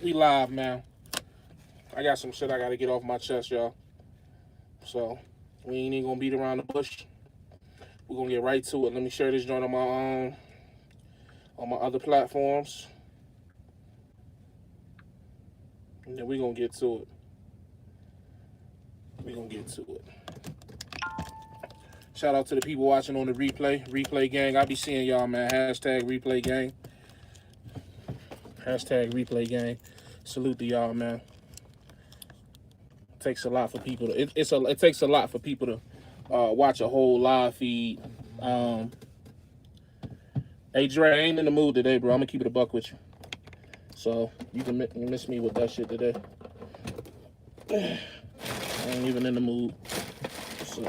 We live, man. I got some shit I gotta get off my chest, y'all. So we ain't even gonna beat around the bush. We're gonna get right to it. Let me share this joint on my other platforms, and then we gonna get to it. We gonna get to it. Shout out to the people watching on the replay gang. I be seeing y'all, man. Hashtag replay gang. Hashtag replay gang. Salute to y'all, man. It takes a lot for people to. It takes a lot for people to watch a whole live feed. Hey Dre, I ain't in the mood today, bro. I'm gonna keep it a buck with you. So you can miss me with that shit today. I ain't even in the mood. So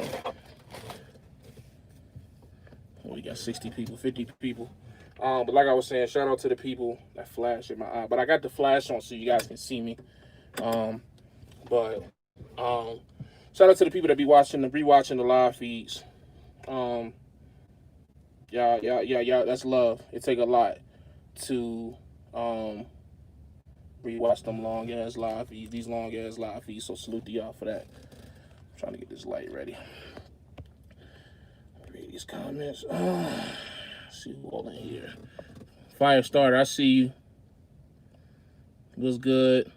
we got 60 people, 50 people. But like I was saying, shout out to the people that flash in my eye. But I got the flash on so you guys can see me. But shout out to the people that be rewatching the live feeds. Yeah, that's love. It take a lot to rewatch them long ass live feeds, these long ass live feeds. So salute to y'all for that. I'm trying to get this light ready. Read these comments. See who all in here. Firestarter, I see you. What's good?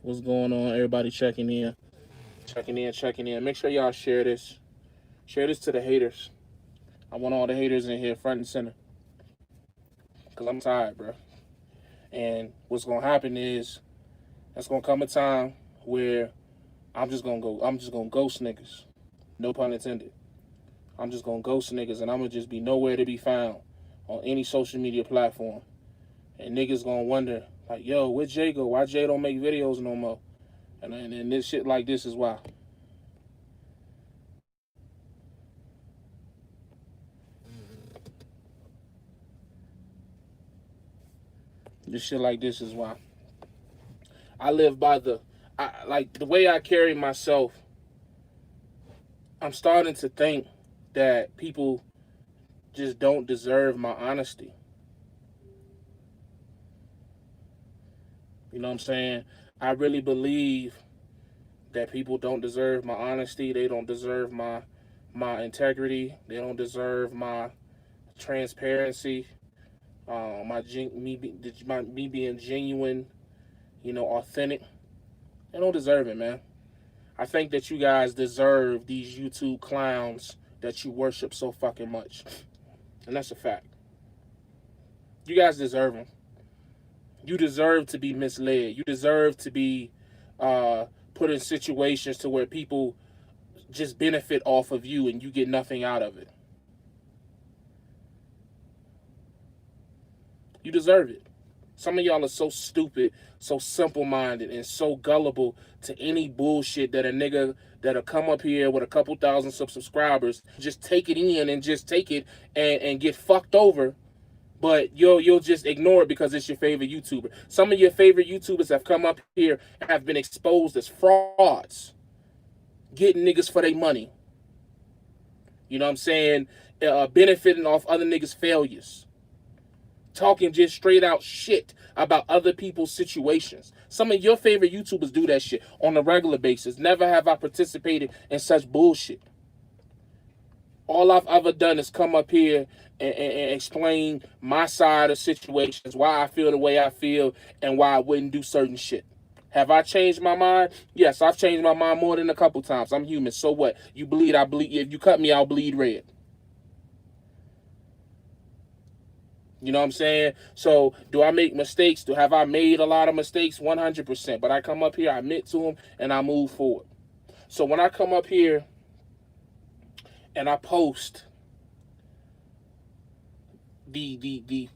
What's going on? Everybody checking in. Make sure y'all share this. Share this to the haters. I want all the haters in here front and center. Because I'm tired, bro. And what's going to happen is there's going to come a time where I'm just going to ghost niggas. No pun intended. I'm just going to ghost niggas and I'm going to just be nowhere to be found on any social media platform. And niggas going to wonder, like, yo, where Jay go? Why Jay don't make videos no more? And this shit like this is why. This shit like this is why. I live by the way I carry myself. I'm starting to think that people just don't deserve my honesty. You know what I'm saying? I really believe that people don't deserve my honesty. They don't deserve my integrity. They don't deserve my transparency. Me being genuine, authentic. They don't deserve it, man. I think that you guys deserve these YouTube clowns that you worship so fucking much. And that's a fact. You guys deserve them. You deserve to be misled. You deserve to be put in situations to where people just benefit off of you and you get nothing out of it. You deserve it. Some of y'all are so stupid, so simple-minded, and so gullible to any bullshit that a nigga that'll come up here with a couple thousand subscribers, just take it in and just take it and get fucked over. But you'll just ignore it because it's your favorite YouTuber. Some of your favorite YouTubers have come up here and have been exposed as frauds, getting niggas for their money. You know what I'm saying? Benefiting off other niggas' failures. Talking just straight out shit about other people's situations. Some of your favorite YouTubers do that shit on a regular basis. Never have I participated in such bullshit. All I've ever done is come up here and explain my side of situations, why I feel the way I feel, and why I wouldn't do certain shit. Have I changed my mind? Yes, I've changed my mind more than a couple times. I'm human. So what? You bleed, I bleed. If you cut me, I'll bleed red. You know what I'm saying? So do I make mistakes? Have I made a lot of mistakes? 100%. But I come up here, I admit to them, and I move forward. So when I come up here and I post the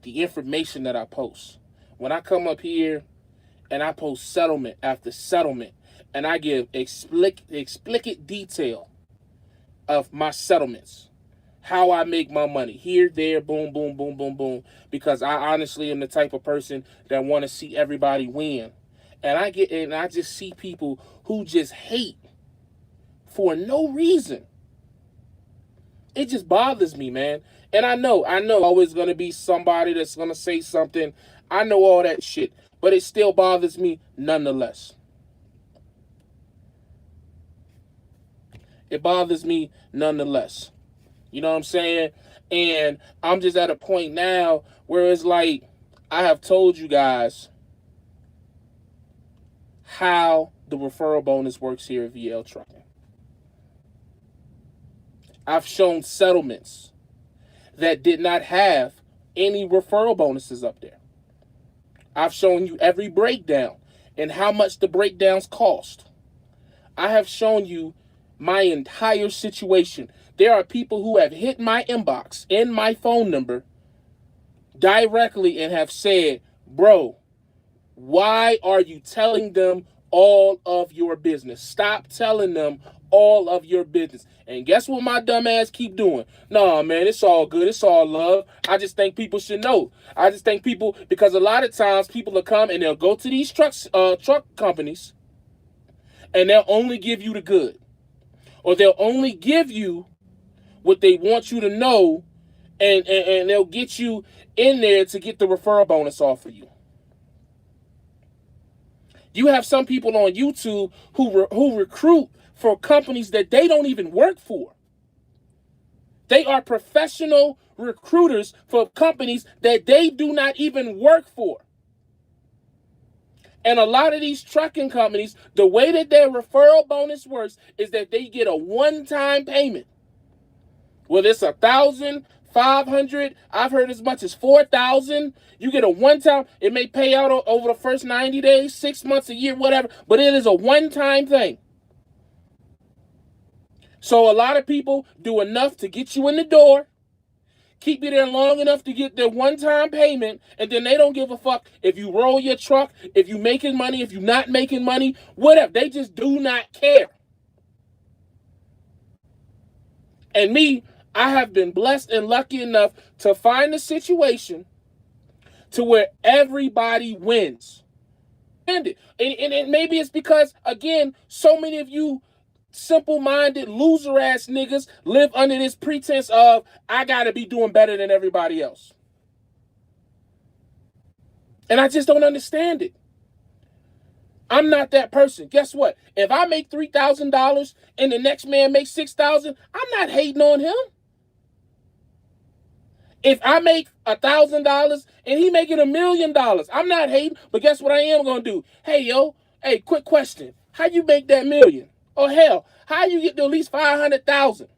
information that I post, when I come up here and I post settlement after settlement, and I give explicit detail of my settlements, how I make my money, here, there, boom, boom, boom, boom, boom, because I honestly am the type of person that want to see everybody win. And I just see people who just hate for no reason. It just bothers me, man. And I know, always gonna be somebody that's gonna say something. I know all that shit, but it still bothers me nonetheless. It bothers me nonetheless. You know what I'm saying? And I'm just at a point now where it's like, I have told you guys how the referral bonus works here at VL Trucking. I've shown settlements that did not have any referral bonuses up there. I've shown you every breakdown and how much the breakdowns cost. I have shown you my entire situation. There are people who have hit my inbox and my phone number directly and have said, bro, why are you telling them all of your business? Stop telling them all of your business. And guess what my dumb ass keep doing? Nah, man, it's all good. It's all love. I just think people should know. I just think people, because a lot of times people will come and they'll go to these truck companies and they'll only give you the good. Or they'll only give you what they want you to know, and they'll get you in there to get the referral bonus off of you. You have some people on YouTube who recruit for companies that they don't even work for. They are professional recruiters for companies that they do not even work for. And a lot of these trucking companies, the way that their referral bonus works is that they get a one-time payment. Whether it's $1,000, $500, I've heard as much as $4,000. You get a one-time. It may pay out over the first 90 days, 6 months, a year, whatever. But it is a one-time thing. So a lot of people do enough to get you in the door, keep you there long enough to get their one-time payment, and then they don't give a fuck if you roll your truck, if you making money, if you're not making money, whatever. They just do not care. And me, I have been blessed and lucky enough to find a situation to where everybody wins. And maybe it's because, again, so many of you simple-minded, loser-ass niggas live under this pretense of, I gotta be doing better than everybody else. And I just don't understand it. I'm not that person. Guess what? If I make $3,000 and the next man makes $6,000, I'm not hating on him. If I make $1,000 and he making $1 million, I'm not hating. But guess what I am gonna do? Hey, quick question. How you make that million? Or hell, how you get to at least 500,000?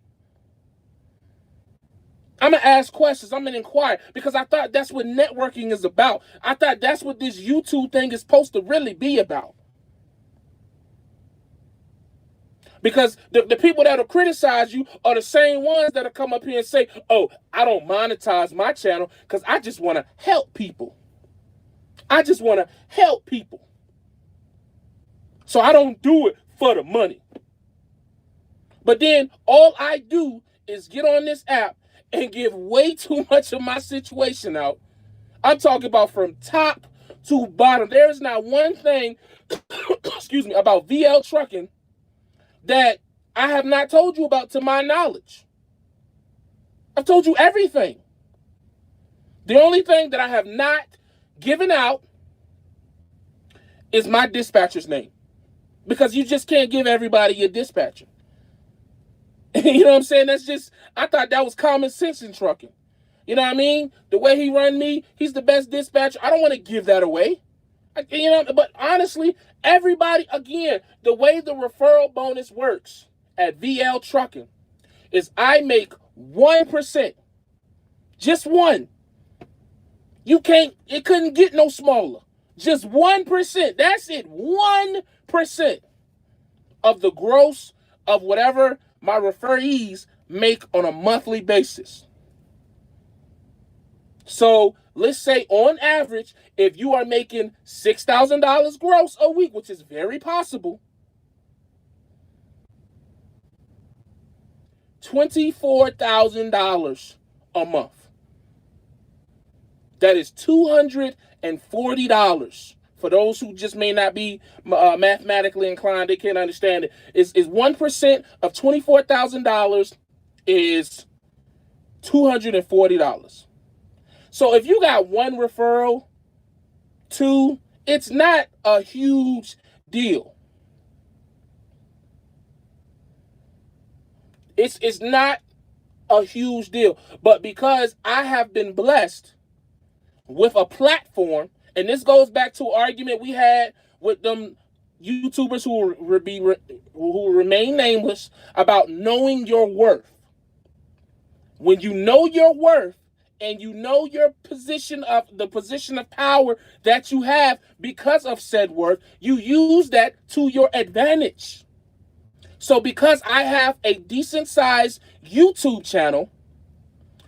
I'm gonna ask questions. I'm gonna inquire, because I thought that's what networking is about. I thought that's what this YouTube thing is supposed to really be about. Because the people that'll criticize you are the same ones that'll come up here and say, oh, I don't monetize my channel because I just want to help people. I just want to help people. So I don't do it for the money. But then all I do is get on this app and give way too much of my situation out. I'm talking about from top to bottom. There is not one thing, excuse me, about VL Trucking that I have not told you about to my knowledge. I've told you everything. The only thing that I have not given out is my dispatcher's name. Because you just can't give everybody your dispatcher. You know what I'm saying? That's just, I thought that was common sense in trucking. You know what I mean? The way he run me, he's the best dispatcher. I don't want to give that away. But honestly, everybody, again, the way the referral bonus works at VL Trucking is I make 1%. Just one. It couldn't get no smaller. Just 1%. That's it. 1% of the gross of whatever my referees make on a monthly basis. So let's say on average, if you are making $6,000 gross a week, which is very possible, $24,000 a month. That is $240. For those who just may not be mathematically inclined, they can't understand it. Is 1% of $24,000 is $240. So if you got one referral, two, it's not a huge deal. It's not a huge deal. But because I have been blessed with a platform, and this goes back to an argument we had with them YouTubers who remain nameless about knowing your worth. When you know your worth and you know your position of power that you have because of said worth, you use that to your advantage. So because I have a decent sized YouTube channel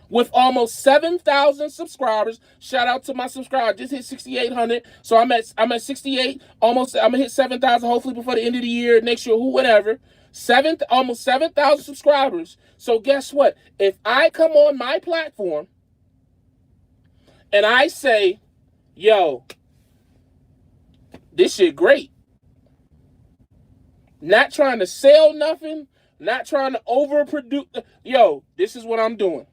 with almost 7,000 subscribers, shout out to my subscribers. I just hit 6,800, so I'm at 68. Almost, I'm gonna hit 7,000 hopefully before the end of the year, next year, whatever. Almost 7,000 subscribers. So guess what? If I come on my platform and I say, "Yo, this shit great," not trying to sell nothing, not trying to overproduce. Yo, this is what I'm doing.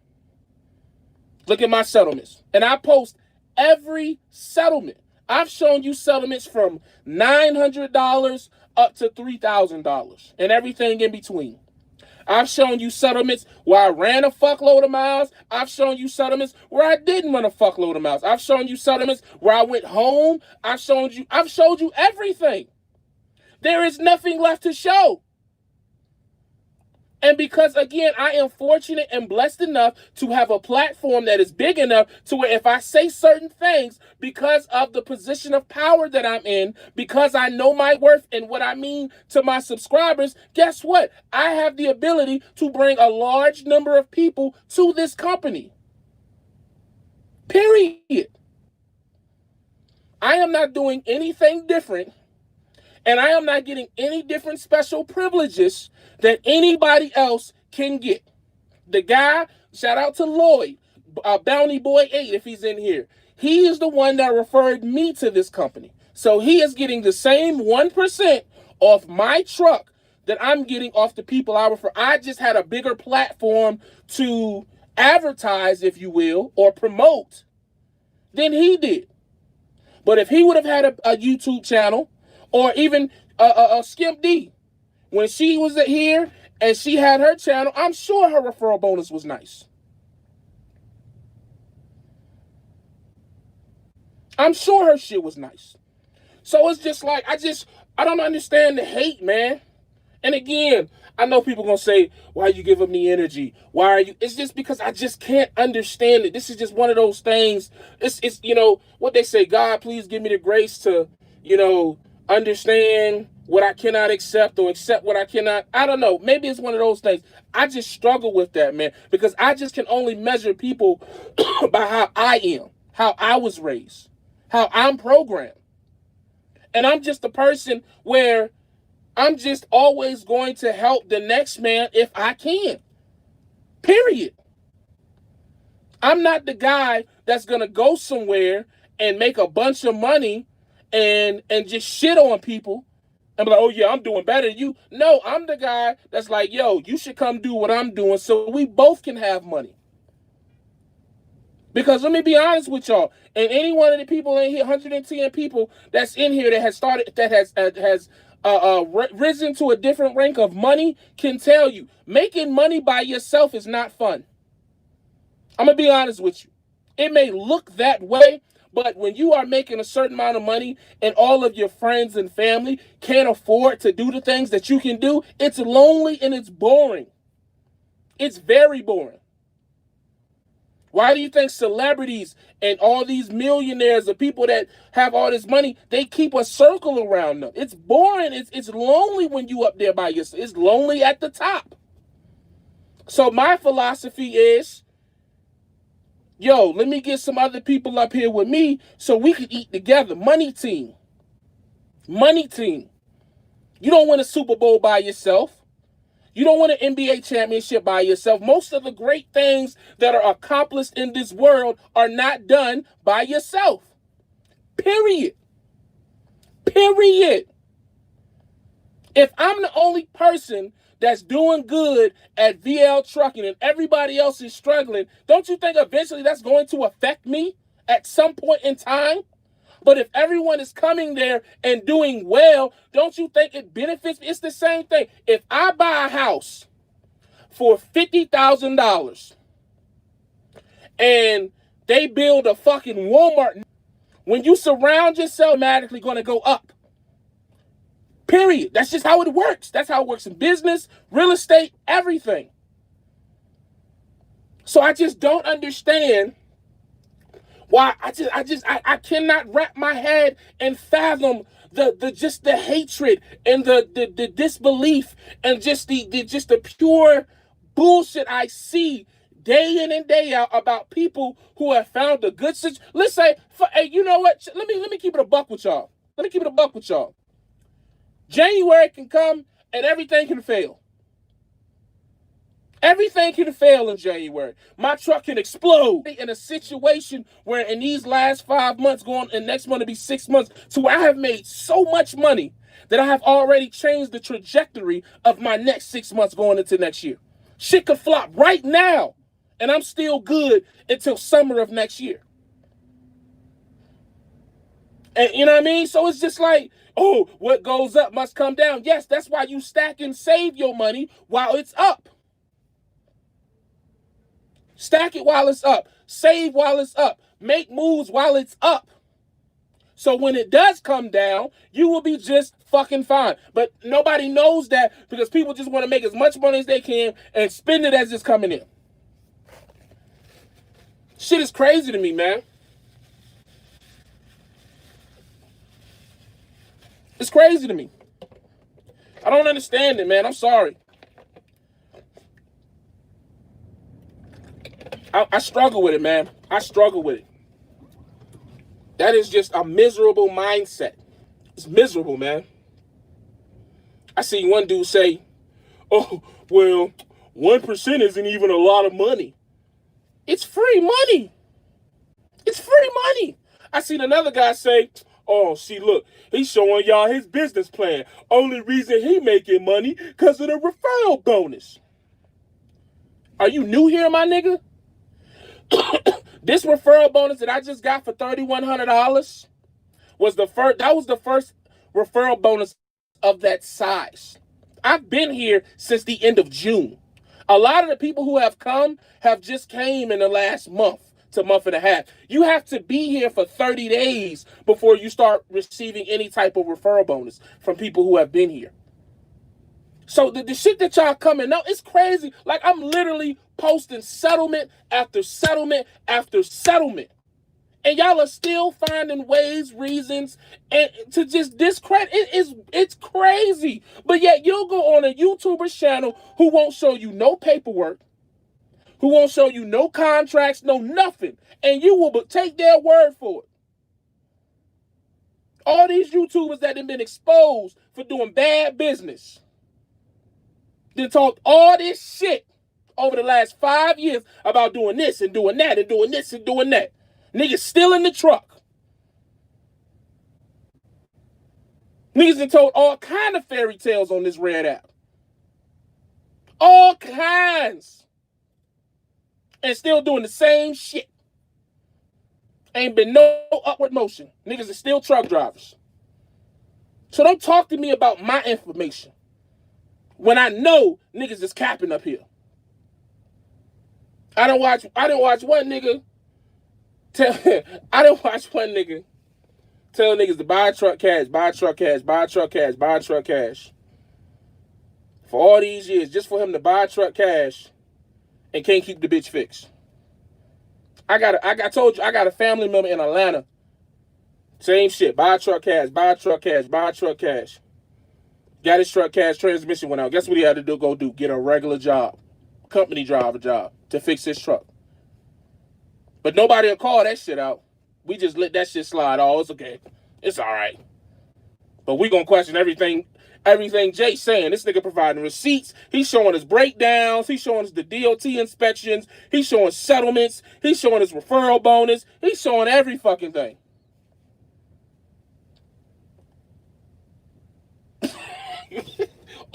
Look at my settlements. And I post every settlement. I've shown you settlements from $900 up to $3,000 and everything in between. I've shown you settlements where I ran a fuckload of miles. I've shown you settlements where I didn't run a fuckload of miles. I've shown you settlements where I went home. I've showed you everything. There is nothing left to show. And because, again, I am fortunate and blessed enough to have a platform that is big enough to where if I say certain things because of the position of power that I'm in, because I know my worth and what I mean to my subscribers, guess what? I have the ability to bring a large number of people to this company. Period. I am not doing anything different. And I am not getting any different special privileges that anybody else can get. The guy, shout out to Lloyd, Bounty Boy 8 if he's in here. He is the one that referred me to this company. So he is getting the same 1% off my truck that I'm getting off the people I refer. I just had a bigger platform to advertise, if you will, or promote than he did. But if he would have had a YouTube channel, or even Skimp D, when she was here and she had her channel, I'm sure her referral bonus was nice. I'm sure her shit was nice. So it's just like, I don't understand the hate, man. And again, I know people gonna say, why are you giving me energy? Why are you? It's just because I just can't understand it. This is just one of those things. It's you know, what they say, God, please give me the grace to, you know, understand what I cannot accept or accept what I cannot. I don't know. Maybe it's one of those things. I just struggle with that, man, because I just can only measure people by how I am, how I was raised, how I'm programmed. And I'm just a person where I'm just always going to help the next man if I can. Period. I'm not the guy that's going to go somewhere and make a bunch of money and just shit on people and be like, oh yeah, I'm doing better than you. No, I'm the guy that's like, yo, you should come do what I'm doing so we both can have money. Because let me be honest with y'all, and any one of the people in here, 110 people that's in here that has started, that has risen to a different rank of money, can tell you, making money by yourself is not fun. I'm gonna be honest with you. It may look that way, but when you are making a certain amount of money and all of your friends and family can't afford to do the things that you can do, it's lonely and it's boring. It's very boring. Why do you think celebrities and all these millionaires, the people that have all this money, they keep a circle around them? It's boring. It's lonely when you up there by yourself. It's lonely at the top. So my philosophy is, yo, let me get some other people up here with me so we can eat together. Money team. Money team. You don't win a Super Bowl by yourself. You don't win an NBA championship by yourself. Most of the great things that are accomplished in this world are not done by yourself. Period. Period. If I'm the only person that's doing good at VL trucking and everybody else is struggling, don't you think eventually that's going to affect me at some point in time? But if everyone is coming there and doing well, don't you think it benefits me? It's the same thing. If I buy a house for $50,000 and they build a fucking Walmart, when you surround yourself, automatically going to go up. Period. That's just how it works. That's how it works in business, real estate, everything. So I just don't understand why I cannot wrap my head and fathom the hatred and the disbelief and just the pure bullshit I see day in and day out about people who have found a good situation. Let's say, hey, you know what? Let me keep it a buck with y'all. Let me keep it a buck with y'all. January can come and everything can fail. Everything can fail in January. My truck can explode in a situation where in these last 5 months, going and next month to be 6 months, to where I have made so much money that I have already changed the trajectory of my next 6 months going into next year. Shit could flop right now, and I'm still good until summer of next year. And you know what I mean? So it's just like, oh, what goes up must come down. Yes, that's why you stack and save your money while it's up. Stack it while it's up. Save while it's up. Make moves while it's up. So when it does come down, you will be just fucking fine. But nobody knows that because people just want to make as much money as they can and spend it as it's coming in. Shit is crazy to me, man. It's crazy to me. I don't understand it, man. I'm sorry. I struggle with it, man. I struggle with it. That is just a miserable mindset. It's miserable, man. I see one dude say, oh, well, 1% isn't even a lot of money. It's free money. It's free money. I seen another guy say, oh, see, look, he's showing y'all his business plan. Only reason he making money because of the referral bonus. Are you new here, my nigga? This referral bonus that I just got for $3,100 was the first referral bonus of that size. I've been here since the end of June. A lot of the people who have come have just came in the last month to month and a half. You have to be here for 30 days before you start receiving any type of referral bonus from people who have been here. So the shit that y'all coming out, it's crazy. Like, I'm literally posting settlement after settlement after settlement. And y'all are still finding ways, reasons, and to just discredit. It's crazy. But yet you'll go on a YouTuber's channel who won't show you no paperwork, who won't show you no contracts, no nothing. And you will take their word for it. All these YouTubers that have been exposed for doing bad business, they talked all this shit over the last 5 years about doing this and doing that and doing this and doing that. Niggas still in the truck. Niggas done told all kind of fairy tales on this red app. All kinds. And still doing the same shit. Ain't been no upward motion. Niggas are still truck drivers. So don't talk to me about my information when I know niggas is capping up here. I didn't watch one nigga tell niggas to buy truck cash, buy truck cash, buy truck cash, buy truck cash. For all these years, just for him to buy truck cash and can't keep the bitch fixed. I told you, I got a family member in Atlanta. Same shit. Buy truck cash, buy truck cash, buy truck cash. Got his truck cash, transmission went out. Guess what he had to do? Get a regular job. Company driver job to fix his truck. But nobody will call that shit out. We just let that shit slide. Oh, it's okay. It's all right. But we gonna question everything Jay's saying. This nigga providing receipts. He's showing us breakdowns. He's showing us the DOT inspections. He's showing settlements. He's showing us referral bonus. He's showing every fucking thing.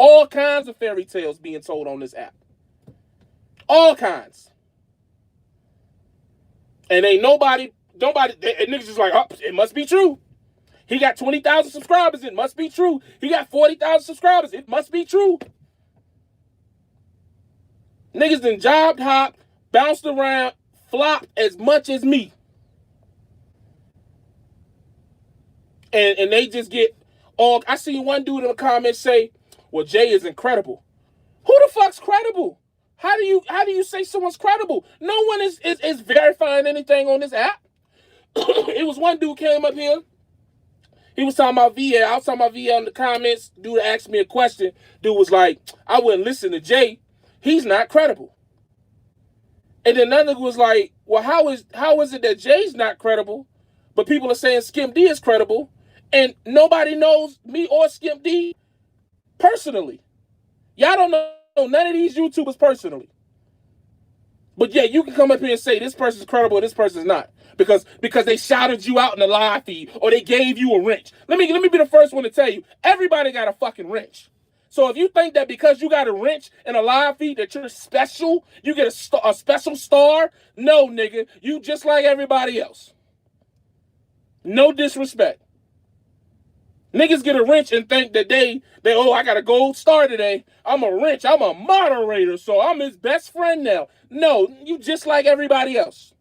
All kinds of fairy tales being told on this app. All kinds. And ain't nobody, niggas just like, oh, it must be true. He got 20,000 subscribers, it must be true. He got 40,000 subscribers, it must be true. Niggas done jobbed, hopped, bounced around, flopped as much as me. And they just get all, I see one dude in the comments say, well, Jay is incredible. Who the fuck's credible? How do you say someone's credible? No one is verifying anything on this app. It was one dude came up here. He was talking about VA. I was talking about VA in the comments. Dude asked me a question. Dude was like, I wouldn't listen to Jay. He's not credible. And then another was like, well, how is it that Jay's not credible, but people are saying Skimp D is credible, and nobody knows me or Skimp D personally. Y'all don't know none of these YouTubers personally. But yeah, you can come up here and say this person's credible or this person's not. Because they shouted you out in the live feed or they gave you a wrench. Let me be the first one to tell you, everybody got a fucking wrench. So if you think that because you got a wrench in a live feed that you're special, you get a special star, no, nigga. You just like everybody else. No disrespect. Niggas get a wrench and think that they I got a gold star today. I'm a wrench. I'm a moderator, so I'm his best friend now. No, you just like everybody else.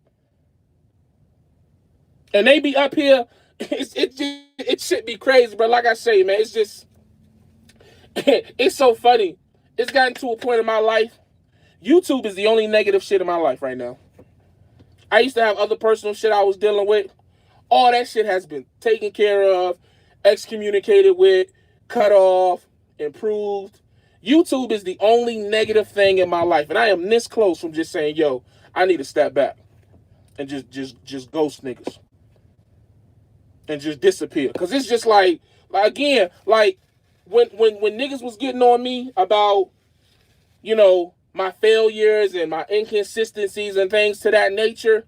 And they be up here. It should be crazy, but like I say, man, it's just it's so funny. It's gotten to a point in my life. YouTube is the only negative shit in my life right now. I used to have other personal shit I was dealing with. All that shit has been taken care of, excommunicated with, cut off, improved. YouTube is the only negative thing in my life. And I am this close from just saying, yo, I need to step back and just ghost niggas. And just disappear. Because it's just like again, like when niggas was getting on me about, you know, my failures and my inconsistencies and things to that nature,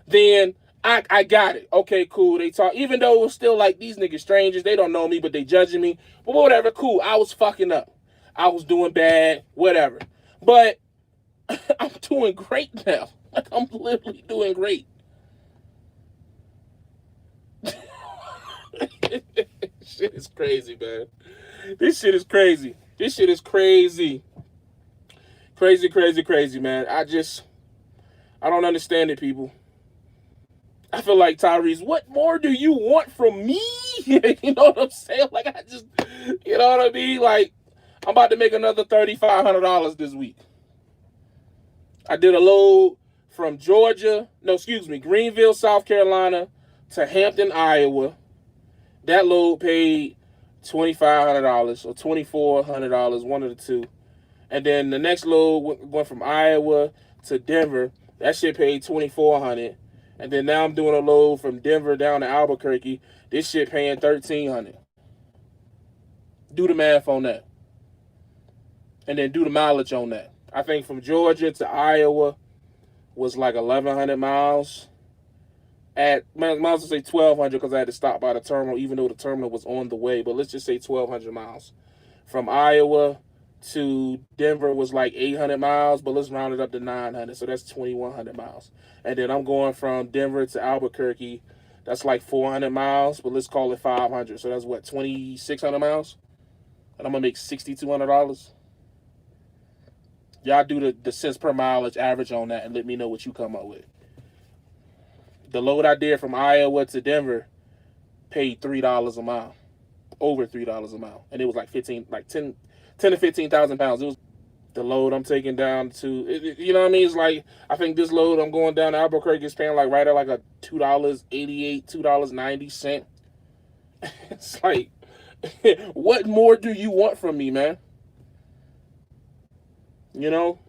then I got it. Okay, cool. They talk, even though it was still like these niggas strangers, they don't know me, but they judging me. But whatever, cool. I was fucking up. I was doing bad, whatever. But I'm doing great now. Like, I'm literally doing great. Shit is crazy, man. This shit is crazy. This shit is crazy. Crazy, crazy, crazy, man. I don't understand it, people. I feel like, Tyrese, what more do you want from me? You know what I'm saying? Like, you know what I mean? Like, I'm about to make another $3,500 this week. I did a load from Greenville, South Carolina to Hampton, Iowa. That load paid $2,500 or $2,400, one of the two. And then the next load went from Iowa to Denver. That shit paid $2,400. And then now I'm doing a load from Denver down to Albuquerque. This shit paying $1,300. Do the math on that. And then do the mileage on that. I think from Georgia to Iowa was like 1,100 miles. Might as well say 1,200 because I had to stop by the terminal, even though the terminal was on the way. But let's just say 1,200 miles. From Iowa to Denver was like 800 miles, but let's round it up to 900. So that's 2,100 miles. And then I'm going from Denver to Albuquerque. That's like 400 miles, but let's call it 500. So that's what, 2,600 miles? And I'm going to make $6,200. Y'all do the cents per mileage average on that and let me know what you come up with. The load I did from Iowa to Denver paid $3 a mile. Over $3 a mile. And it was like 10 to 15,000 pounds. It was the load I'm taking down to, you know what I mean? It's like, I think this load I'm going down to Albuquerque is paying like right at like a $2.88, $2.90. It's like, what more do you want from me, man? You know?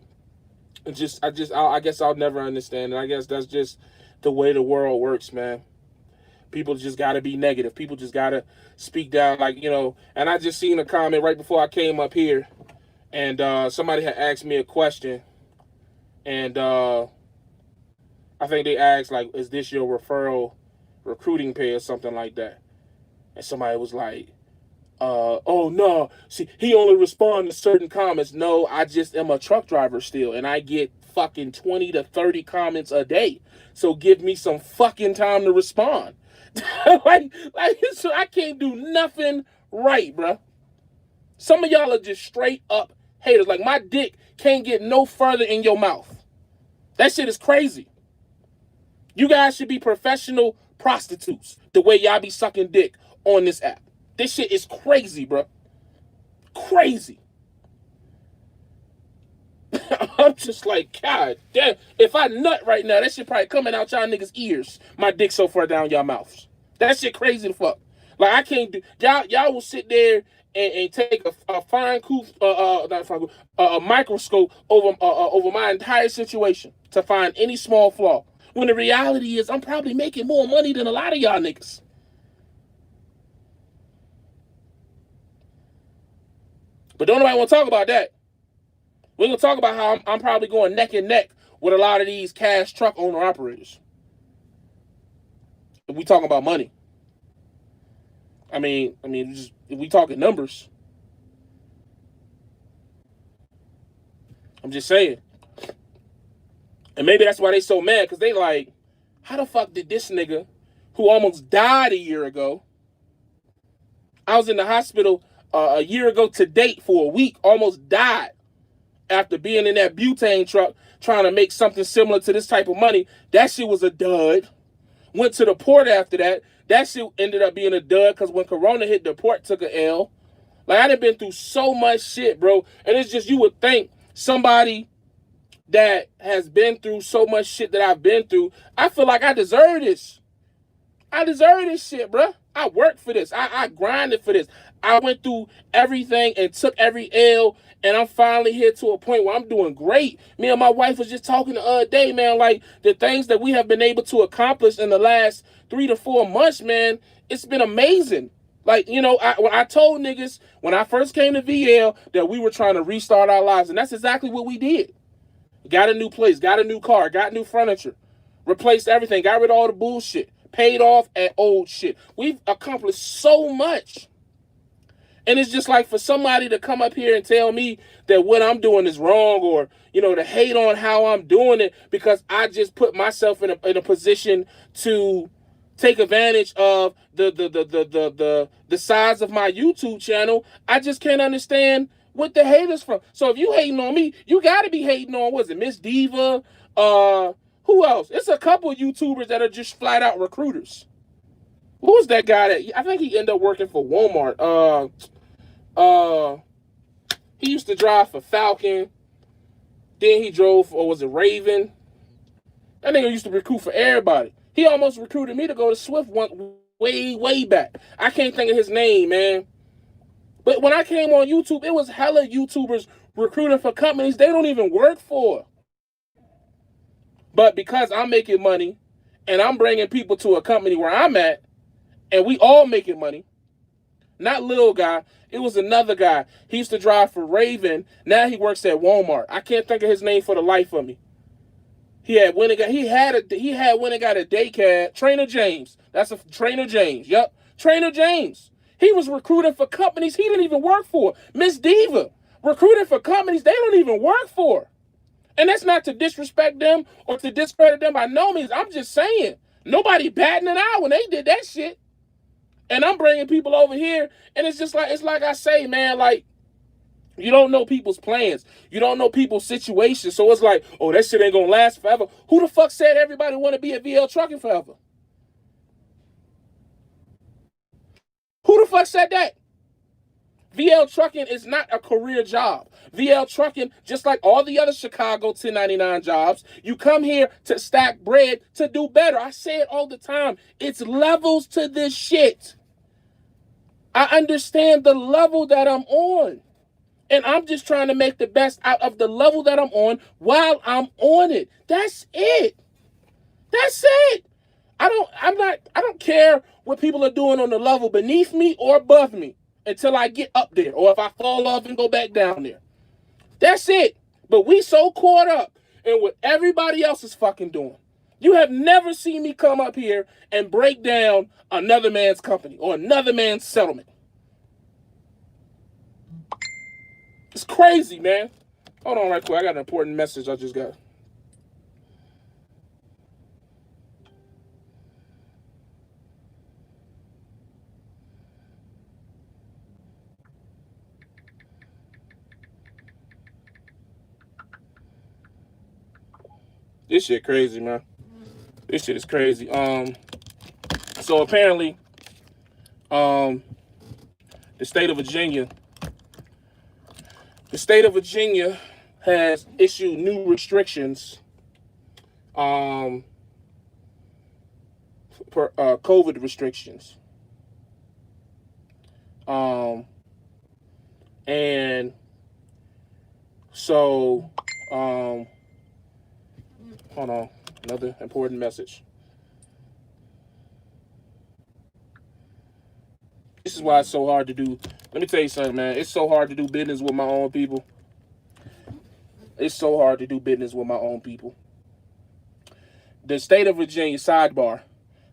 I guess I'll never understand it. I guess that's just the way the world works, man. People just got to be negative. People just got to speak down, like, you know. And I just seen a comment right before I came up here. And somebody had asked me a question. And I think they asked, like, is this your referral recruiting pay or something like that? And somebody was like, Oh no, see, he only responds to certain comments. No, I just am a truck driver still, and I get fucking 20 to 30 comments a day. So give me some fucking time to respond. So I can't do nothing right, bruh. Some of y'all are just straight up haters. Like, my dick can't get no further in your mouth. That shit is crazy. You guys should be professional prostitutes the way y'all be sucking dick on this app. This shit is crazy, bro. Crazy. I'm just like, God damn. If I nut right now, that shit probably coming out y'all niggas' ears. My dick so far down y'all mouths. That shit crazy to fuck. Like, I can't do. Y'all will sit there and take a a microscope over my entire situation to find any small flaw. When the reality is, I'm probably making more money than a lot of y'all niggas. But don't nobody want to talk about that. We're going to talk about how I'm probably going neck and neck with a lot of these cash truck owner operators. If we talking about money. I mean, just, if we talking numbers. I'm just saying. And maybe that's why they so mad, because they like, how the fuck did this nigga, who almost died a year ago, I was in the hospital a year ago to date for a week, almost died after being in that butane truck trying to make something similar to this type of money. That shit was a dud. Went to the port after that. That shit ended up being a dud because when Corona hit, the port took a L. Like, I done been through so much shit, bro. And it's just, you would think somebody that has been through so much shit that I've been through, I feel like I deserve this. I deserve this shit, bro. I worked for this. I grinded for this. I went through everything and took every L, and I'm finally here to a point where I'm doing great. Me and my wife was just talking the other day, man, like the things that we have been able to accomplish in the last 3 to 4 months, man, it's been amazing. Like, you know, when I told niggas when I first came to VL that we were trying to restart our lives, and that's exactly what we did. Got a new place, got a new car, got new furniture, replaced everything, got rid of all the bullshit, paid off at old shit. We've accomplished so much. And it's just like, for somebody to come up here and tell me that what I'm doing is wrong, or, you know, to hate on how I'm doing it because I just put myself in a position to take advantage of the size of my YouTube channel, I just can't understand what the haters from. So if you hating on me, you got to be hating on, was it Miss Diva? Who else? It's a couple of YouTubers that are just flat out recruiters. Who was that guy that, I think he ended up working for Walmart? He used to drive for Falcon. Then he drove for, or was it Raven? That nigga used to recruit for everybody. He almost recruited me to go to Swift way back. I can't think of his name, man. But when I came on YouTube, it was hella YouTubers recruiting for companies they don't even work for. But because I'm making money and I'm bringing people to a company where I'm at, and we all making money, not little guy, it was another guy. He used to drive for Raven. Now he works at Walmart. I can't think of his name for the life of me. He had went and got a day cab. Trainer James. That's a Trainer James. Yep. Trainer James. He was recruiting for companies he didn't even work for. Miss Diva. Recruiting for companies they don't even work for. And that's not to disrespect them or to discredit them by no means. I'm just saying. Nobody batting an eye when they did that shit. And I'm bringing people over here. And it's just like, it's like I say, man, like, you don't know people's plans. You don't know people's situations. So it's like, oh, that shit ain't gonna last forever. Who the fuck said everybody want to be at VL Trucking forever? Who the fuck said that? VL Trucking is not a career job. VL Trucking, just like all the other Chicago 1099 jobs, you come here to stack bread to do better. I say it all the time. It's levels to this shit. I understand the level that I'm on. And I'm just trying to make the best out of the level that I'm on while I'm on it. That's it. That's it. I don't care what people are doing on the level beneath me or above me until I get up there, or if I fall off and go back down there. That's it. But we so caught up in what everybody else is fucking doing. You have never seen me come up here and break down another man's company or another man's settlement. It's crazy, man. Hold on right quick. I got an important message I just got. This shit crazy, man. This shit is crazy. So apparently, um, the state of Virginia, the state of Virginia has issued new restrictions, um, for COVID restrictions. Um, and so, hold on, another important message. This is why it's so hard to do. Let me tell you something, man. It's so hard to do business with my own people. It's so hard to do business with my own people. The state of Virginia, sidebar,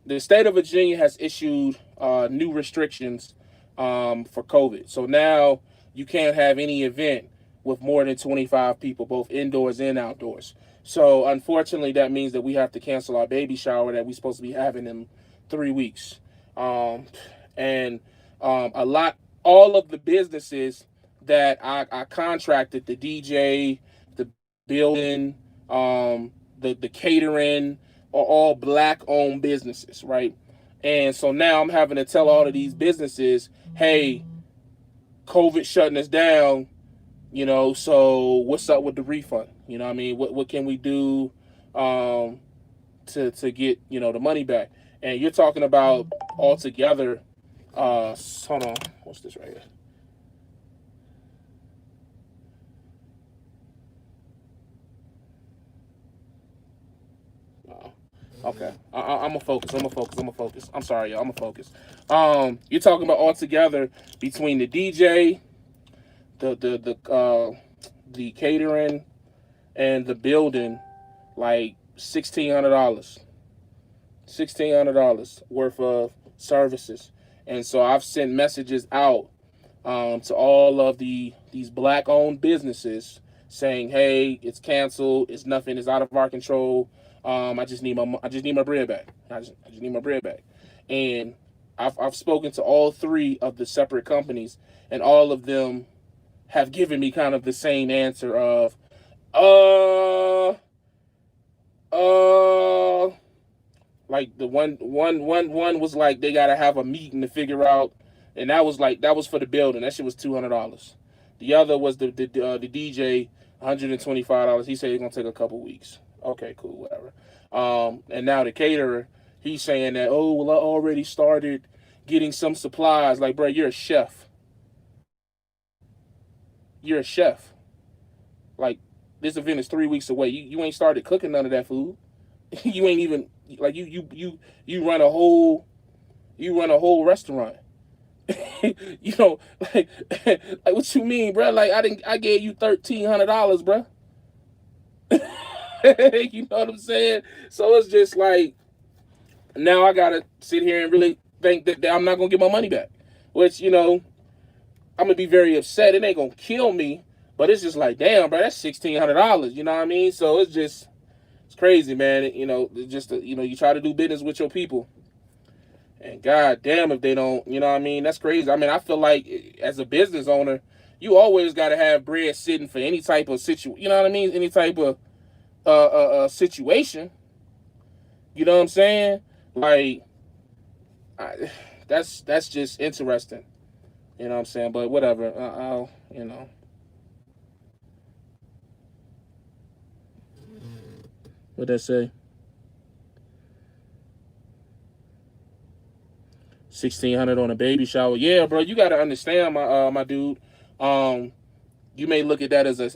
the state of Virginia has issued new restrictions for COVID. So now you can't have any event with more than 25 people, both indoors and outdoors. So unfortunately, that means that we have to cancel our baby shower that we're supposed to be having in 3 weeks. And all of the businesses that I contracted, the DJ, the building, the catering, are all black owned businesses, right? And so now I'm having to tell all of these businesses, hey, COVID shutting us down, so what's up with the refund? You know what I mean? What can we do to get, the money back? And you're talking about altogether, hold on, what's this right here? Okay, I'm gonna focus. I'm sorry, y'all. I'm gonna focus. You're talking about altogether between the DJ, the catering, and the building, like $1,600, $1,600 worth of services. And so I've sent messages out to all of these black owned businesses saying, hey, it's canceled. It's nothing. It's out of our control. I just need my bread back. I just need my bread back. And I've spoken to all three of the separate companies, and all of them have given me kind of the same answer of, like the one was like they gotta have a meeting to figure out, and that was for the building. That shit was $200. The other was the DJ, $125. He said it's gonna take a couple weeks. Okay, cool, whatever. And now the caterer, he's saying that, oh well, I already started getting some supplies. Like, bro, you're a chef. You're a chef. Like, this event is 3 weeks away. You ain't started cooking none of that food. You ain't even like you run a whole restaurant. you know, like like what you mean, bro? Like I gave you $1,300, bro. You know what I'm saying? So it's just like now I gotta sit here and really think that I'm not gonna get my money back. Which, I'm gonna be very upset. It ain't gonna kill me, but it's just like, damn, bro, that's $1,600. You know what I mean? So it's crazy, man. You try to do business with your people, and god damn if they don't. You know what I mean? That's crazy. I mean, I feel like as a business owner, you always got to have bread sitting for any type of situation. You know what I mean? Any type of situation. You know what I'm saying? Like, that's just interesting. You know what I'm saying? But whatever. What they say? 1,600 on a baby shower. Yeah, bro. You got to understand, my dude. You may look at that as a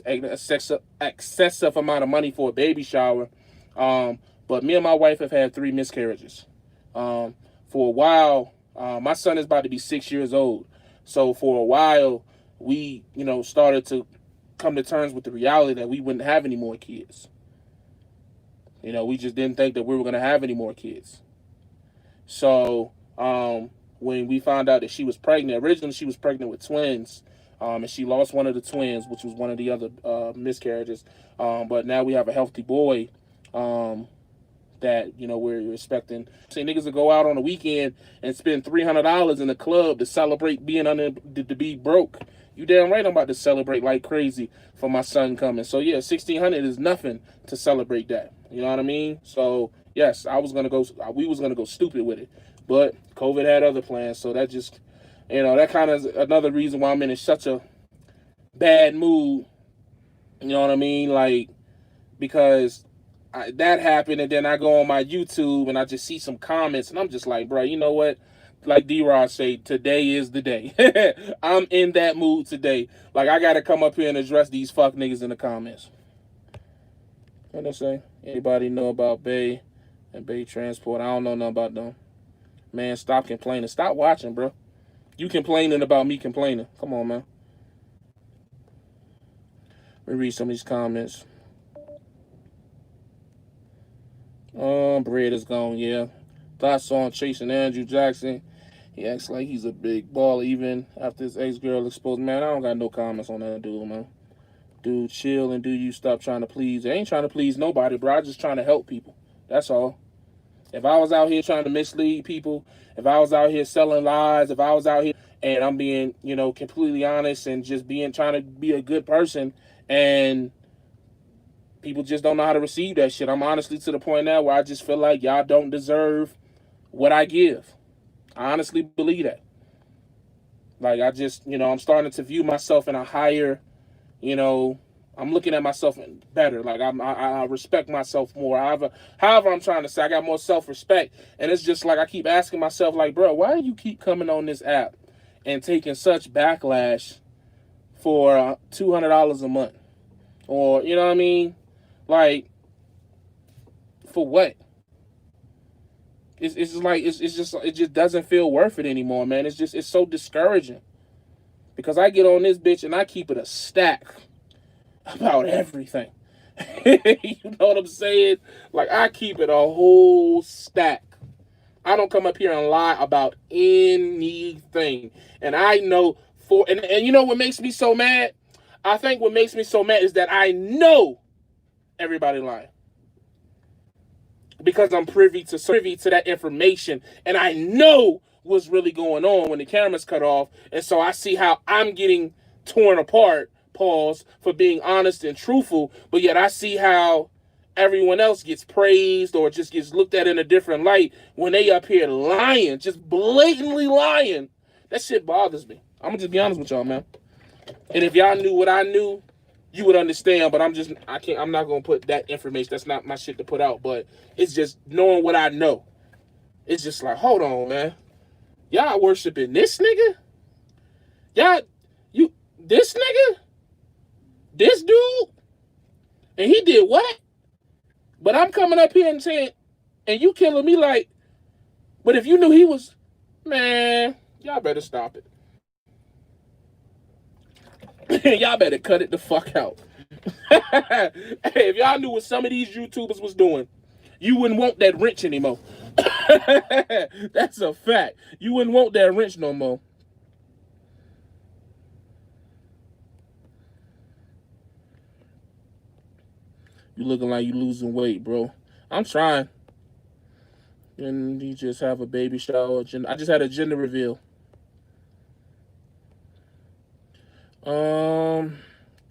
excessive amount of money for a baby shower. But me and my wife have had 3 miscarriages. For a while, my son is about to be 6 years old. So for a while, we, started to come to terms with the reality that we wouldn't have any more kids. We just didn't think that we were going to have any more kids. So when we found out that she was pregnant, originally she was pregnant with twins. And she lost one of the twins, which was one of the other miscarriages. But now we have a healthy boy. That we're expecting. See, niggas will go out on the weekend and spend $300 in the club to celebrate being to be broke. You damn right I'm about to celebrate like crazy for my son coming. So yeah, 1,600 is nothing to celebrate that. You know what I mean? So yes, we was gonna go stupid with it, but COVID had other plans. So that just, that kind of is another reason why I'm in such a bad mood. You know what I mean? Like, because that happened, and then I go on my YouTube and I just see some comments, and I'm just like, bro, you know what? Like D-Rod say, today is the day. I'm in that mood today. Like, I got to come up here and address these fuck niggas in the comments. What I say? Anybody know about Bay and Bay Transport? I don't know nothing about them. Man, stop complaining. Stop watching, bro. You complaining about me complaining. Come on, man. Let me read some of these comments. Bread is gone, yeah. Thoughts on chasing Andrew Jackson. He acts like he's a big baller even after his ex-girl exposed. Man, I don't got no comments on that dude, man. Dude, chill, and do you stop trying to please. I ain't trying to please nobody, bro. I'm just trying to help people. That's all. If I was out here trying to mislead people, if I was out here selling lies, if I was out here and I'm being, completely honest and just trying to be a good person, and people just don't know how to receive that shit. I'm honestly to the point now where I just feel like y'all don't deserve what I give. I honestly believe that. Like, I just, I'm starting to view myself in a higher, I'm looking at myself better. Like, I respect myself more. However, I'm trying to say, I got more self-respect. And it's just like, I keep asking myself, like, bro, why do you keep coming on this app and taking such backlash for $200 a month? Or, you know what I mean? Like, for what? It's just it just doesn't feel worth it anymore, man. It's so discouraging. Because I get on this bitch and I keep it a stack about everything. You know what I'm saying? Like, I keep it a whole stack. I don't come up here and lie about anything. And I know and you know what makes me so mad? I think what makes me so mad is that I know everybody lying. Because I'm privy to that information, and I know what's really going on when the camera's cut off, and so I see how I'm getting torn apart, pause, for being honest and truthful, but yet I see how everyone else gets praised or just gets looked at in a different light when they up here lying, just blatantly lying. That shit bothers me. I'm gonna just be honest with y'all, man. And if y'all knew what I knew, you would understand, but I'm not going to put that information. That's not my shit to put out, but it's just knowing what I know. It's just like, hold on, man. Y'all worshiping this nigga? This nigga? This dude? And he did what? But I'm coming up here and saying, and you killing me like, but if you knew he was, man, y'all better stop it. Y'all better cut it the fuck out. Hey, if y'all knew what some of these YouTubers was doing, you wouldn't want that wrench anymore. That's a fact. You wouldn't want that wrench no more. You looking like you losing weight, bro. I'm trying. And you just have a baby shower. I just had a gender reveal.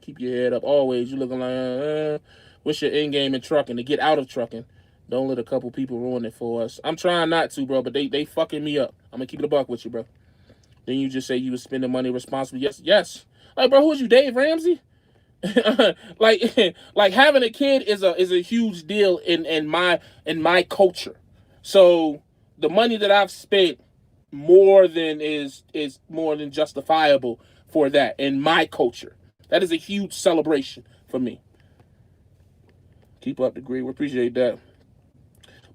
Keep your head up always. You looking like, what's your end game in trucking? To get out of trucking. Don't let a couple people ruin it for us. I'm trying not to, bro, but they fucking me up. I'm gonna keep it a buck with you, bro. Then you just say you was spending money responsibly. Yes. Like, bro, who is you, Dave Ramsey? like having a kid is a huge deal in my culture. So the money that I've spent is more than justifiable for that in my culture. That is a huge celebration for me. Keep up the great. We appreciate that.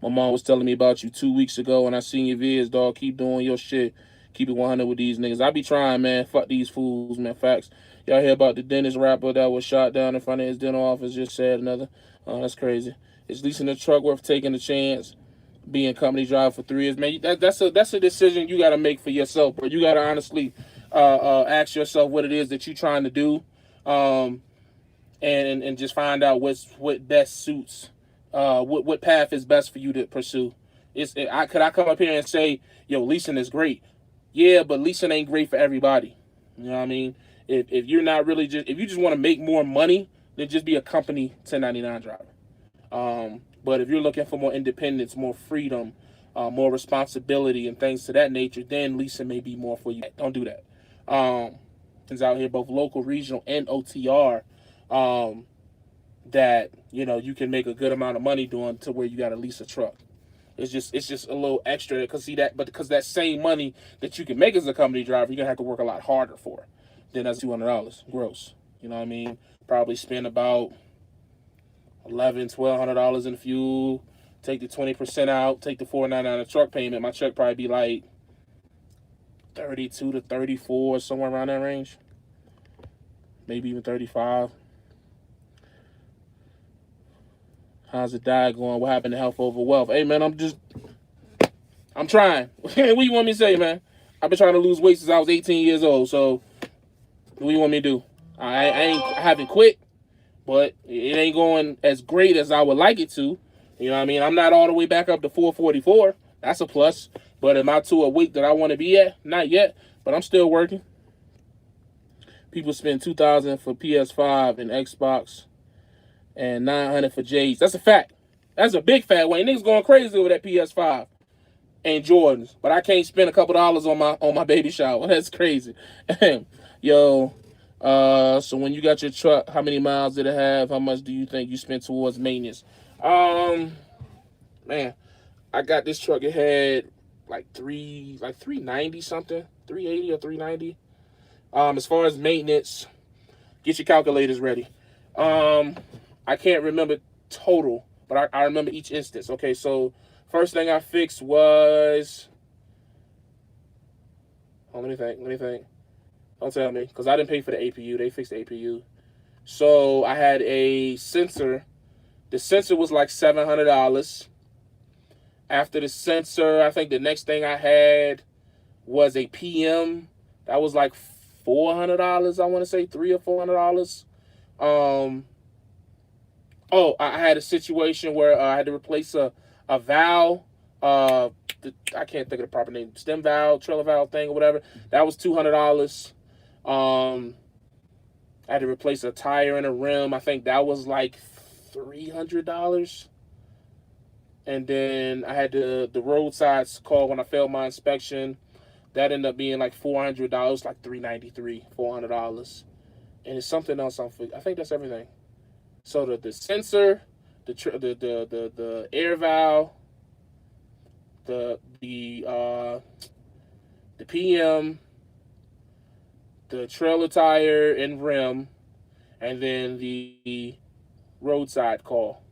My mom was telling me about you 2 weeks ago, and I seen your vids, dog. Keep doing your shit. Keep it 100 with these niggas. I be trying, man. Fuck these fools, man. Facts. Y'all hear about the dentist rapper that was shot down in front of his dental office? Just said another. Oh, that's crazy. Is leasing a truck worth taking a chance? Being company driver for 3 years, man. That's a decision you got to make for yourself, bro. You got to honestly ask yourself what it is that you're trying to do, and just find out what best suits, what path is best for you to pursue. Could I come up here and say, yo, leasing is great? Yeah, but leasing ain't great for everybody. You know what I mean? If you're not really if you just want to make more money, then just be a company 1099 driver. But if you're looking for more independence, more freedom, more responsibility, and things to that nature, then leasing may be more for you. Don't do that. It's out here, both local, regional, and OTR, that you can make a good amount of money doing, to where you got to lease a truck. It's just a little extra, because that same money that you can make as a company driver, you're gonna have to work a lot harder for. Then that's $200 gross. You know what I mean? Probably spend about $1,100-$1,200 in fuel. Take the 20% out. Take the $499 of truck payment. My check probably be like 32 to 34, somewhere around that range. Maybe even 35. How's the diet going? What happened to health over wealth? Hey, man, I'm trying. What do you want me to say, man? I've been trying to lose weight since I was 18 years old. So, what do you want me to do? I haven't quit, but it ain't going as great as I would like it to. You know what I mean? I'm not all the way back up to 444. That's a plus. But am I to a weight that I want to be at? Not yet, but I'm still working. People spend $2,000 for PS5 and Xbox, and $900 for J's. That's a fact. That's a big fat way. Niggas going crazy over that PS5 and Jordans, but I can't spend a couple dollars on my baby shower. That's crazy. Yo, so when you got your truck, how many miles did it have? How much do you think you spent towards maintenance? Man, I got this truck. It had like 390 something, 380 or 390. As far as maintenance, get your calculators ready. I can't remember total, but I remember each instance. Okay, so first thing I fixed was, let me think. Don't tell me, because I didn't pay for the APU. They fixed the APU. So I had a sensor. The sensor was like $700. After the sensor, I think the next thing I had was a PM. That was like $400, I want to say, $300 or $400. I had a situation where I had to replace a valve. I can't think of the proper name. Stem valve, trailer valve thing or whatever. That was $200. I had to replace a tire and a rim. I think that was like $300. And then I had the roadsides call when I failed my inspection. That ended up being like $400, like $393, $400. And it's something else I think that's everything. So the sensor, the air valve, the PM, the trailer tire and rim, and then the roadside call.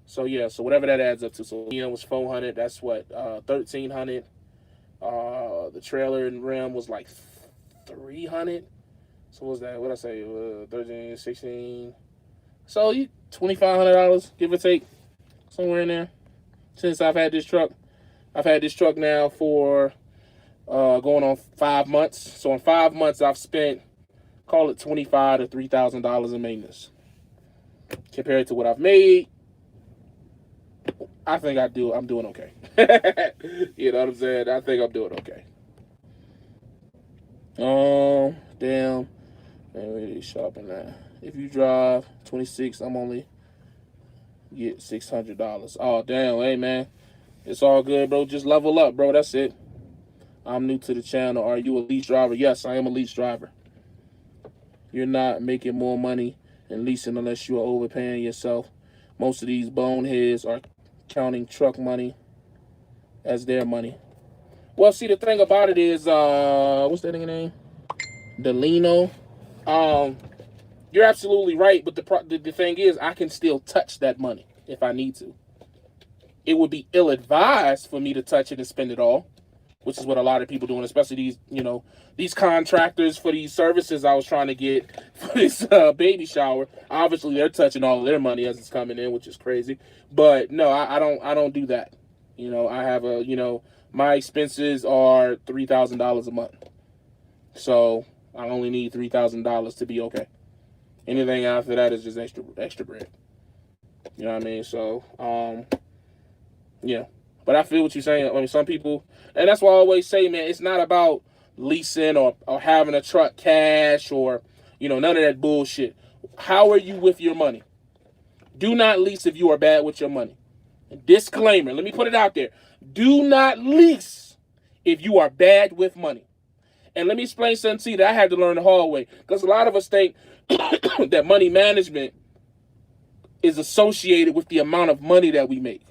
So yeah, so whatever that adds up to. So PM was $400. That's what, $1,300. The trailer and rim was like $300. So what was that? What did I say? 13, 16. So you $2,500, give or take, somewhere in there. Since I've had this truck now for going on 5 months. So in 5 months, I've spent, call it $2,500 to $3,000 in maintenance. Compared to what I've made, I think I'm doing okay. You know what I'm saying? I think I'm doing okay. Damn. Man, really shopping that. If you drive 26, I'm only get $600. Oh, damn. Hey, man. It's all good, bro. Just level up, bro. That's it. I'm new to the channel. Are you a lease driver? Yes, I am a lease driver. You're not making more money in leasing unless you are overpaying yourself. Most of these boneheads are counting truck money as their money. Well, see, the thing about it is, what's that nigga name? Delino. You're absolutely right, but the thing is, I can still touch that money if I need to. It would be ill-advised for me to touch it and spend it all, which is what a lot of people doing, especially these contractors for these services I was trying to get for this baby shower. Obviously, they're touching all of their money as it's coming in, which is crazy. But no, I don't do that. I have my expenses are $3,000 a month. So I only need $3,000 to be okay. Anything after that is just extra bread. You know what I mean? So yeah. But I feel what you're saying. I mean, some people, and that's why I always say, man, it's not about leasing or having a truck cash or, none of that bullshit. How are you with your money? Do not lease if you are bad with your money. Disclaimer, let me put it out there. Do not lease if you are bad with money. And let me explain something to you that I had to learn the hard way. Because a lot of us think that money management is associated with the amount of money that we make.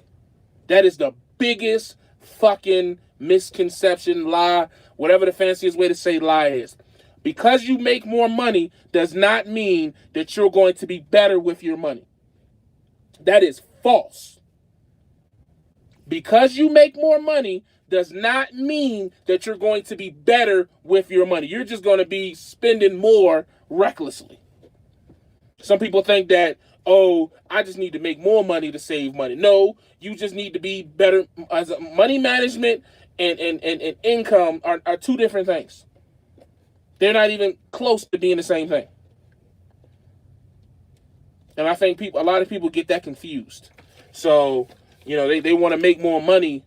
That is the biggest fucking misconception, lie, whatever the fanciest way to say lie is. Because you make more money does not mean that you're going to be better with your money. That is false. Because you make more money does not mean that you're going to be better with your money. You're just going to be spending more recklessly. Some people think that, oh, I just need to make more money to save money. No, you just need to be better. As money management and income are two different things. They're not even close to being the same thing. And I think a lot of people get that confused. So, they want to make more money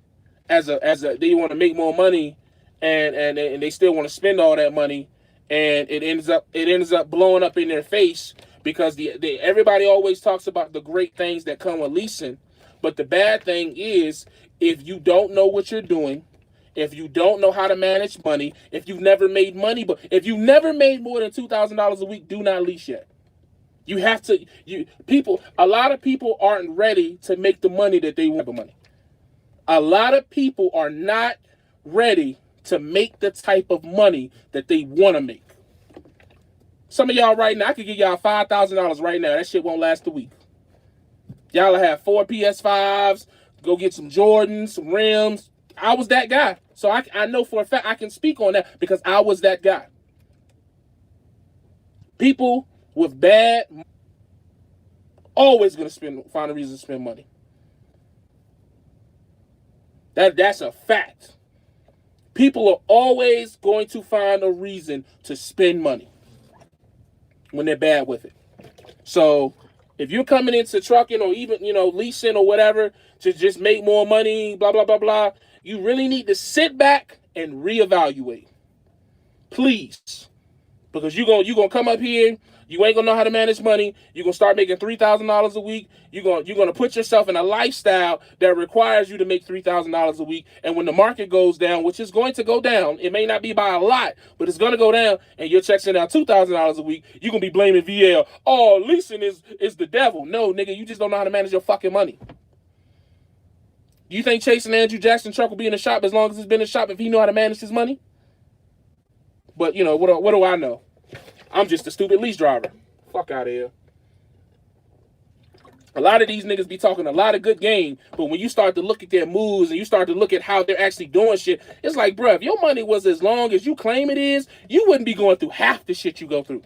they want to make more money and they still want to spend all that money, and it ends up blowing up in their face because everybody always talks about the great things that come with leasing, but the bad thing is if you don't know what you're doing, if you don't know how to manage money, if you've never made money, but if you've never made more than $2,000 a week, do not lease yet. You have to, a lot of people aren't ready to make the money that they want. A lot of people are not ready to make the type of money that they want to make. Some of y'all right now, I could give y'all $5,000 right now. That shit won't last a week. Y'all will have 4 PS5s, go get some Jordans, some rims. I was that guy. So I know for a fact I can speak on that because I was that guy. People with bad always going to find a reason to spend money. That's a fact. People are always going to find a reason to spend money when they're bad with it. So if you're coming into trucking or even, leasing or whatever to just make more money, blah, blah, blah, blah, you really need to sit back and reevaluate. Please. Because you're gonna come up here, you ain't gonna know how to manage money. You're gonna start making $3,000 a week. You're gonna put yourself in a lifestyle that requires you to make $3,000 a week. And when the market goes down, which is going to go down, it may not be by a lot, but it's gonna go down, and your check's in now $2,000 a week. You're gonna be blaming VL. Oh, leasing is the devil. No, nigga, you just don't know how to manage your fucking money. Do you think Chase and Andrew Jackson truck will be in the shop as long as it's been in the shop if he know how to manage his money? But, what do I know? I'm just a stupid lease driver. Fuck out of here. A lot of these niggas be talking a lot of good game, but when you start to look at their moves and you start to look at how they're actually doing shit, it's like, bruh, if your money was as long as you claim it is, you wouldn't be going through half the shit you go through.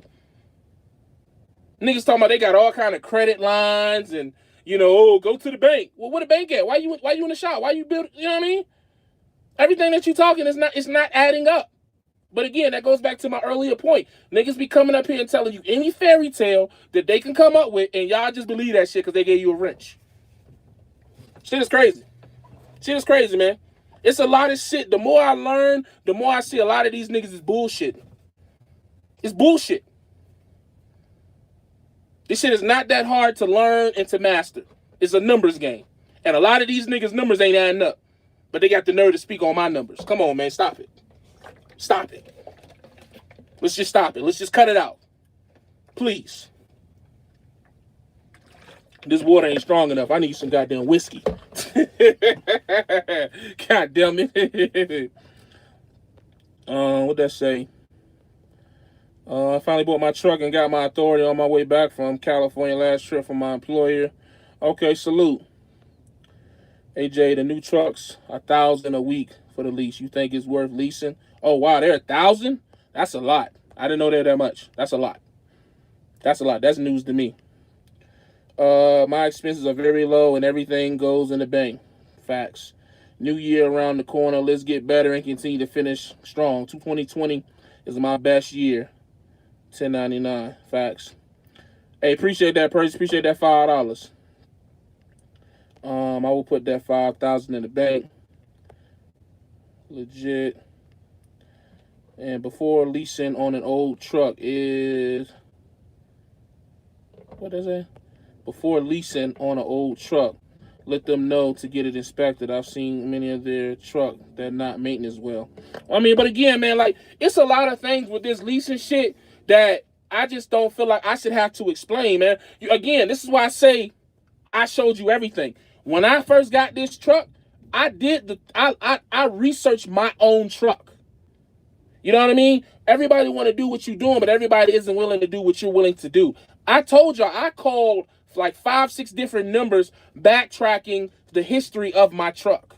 Niggas talking about they got all kind of credit lines and, go to the bank. Well, where the bank at? Why you in the shop? Why you build? You know what I mean? Everything that you talking is not adding up. But again, that goes back to my earlier point. Niggas be coming up here and telling you any fairy tale that they can come up with, and y'all just believe that shit because they gave you a wrench. Shit is crazy. Shit is crazy, man. It's a lot of shit. The more I learn, the more I see a lot of these niggas is bullshit. It's bullshit. This shit is not that hard to learn and to master. It's a numbers game. And a lot of these niggas' numbers ain't adding up. But they got the nerve to speak on my numbers. Come on, man. Stop it. Stop it. Let's just stop it. Let's just cut it out. Please. This water ain't strong enough. I need some goddamn whiskey. God damn it. What'd that say? I finally bought my truck and got my authority on my way back from California last trip from my employer. Okay, salute. AJ, the new trucks, $1,000 a week for the lease. You think it's worth leasing? Oh, wow, they're $1,000? That's a lot. I didn't know they're that much. That's a lot. That's a lot. That's news to me. My expenses are very low and everything goes in the bank. Facts. New year around the corner. Let's get better and continue to finish strong. 2020 is my best year. 1099. Facts. Hey, appreciate that, Percy. Appreciate that $5. I will put that 5,000 in the bank. Legit. And before leasing on an old truck is, what is it? Before leasing on an old truck, let them know to get it inspected. I've seen many of their truck that not maintenance well. I mean, but again, man, like, it's a lot of things with this leasing shit that I just don't feel like I should have to explain, man. Again, this is why I say I showed you everything. When I first got this truck, I researched my own truck. You know what I mean? Everybody want to do what you're doing, but everybody isn't willing to do what you're willing to do. I told y'all, I called like 5-6 different numbers backtracking the history of my truck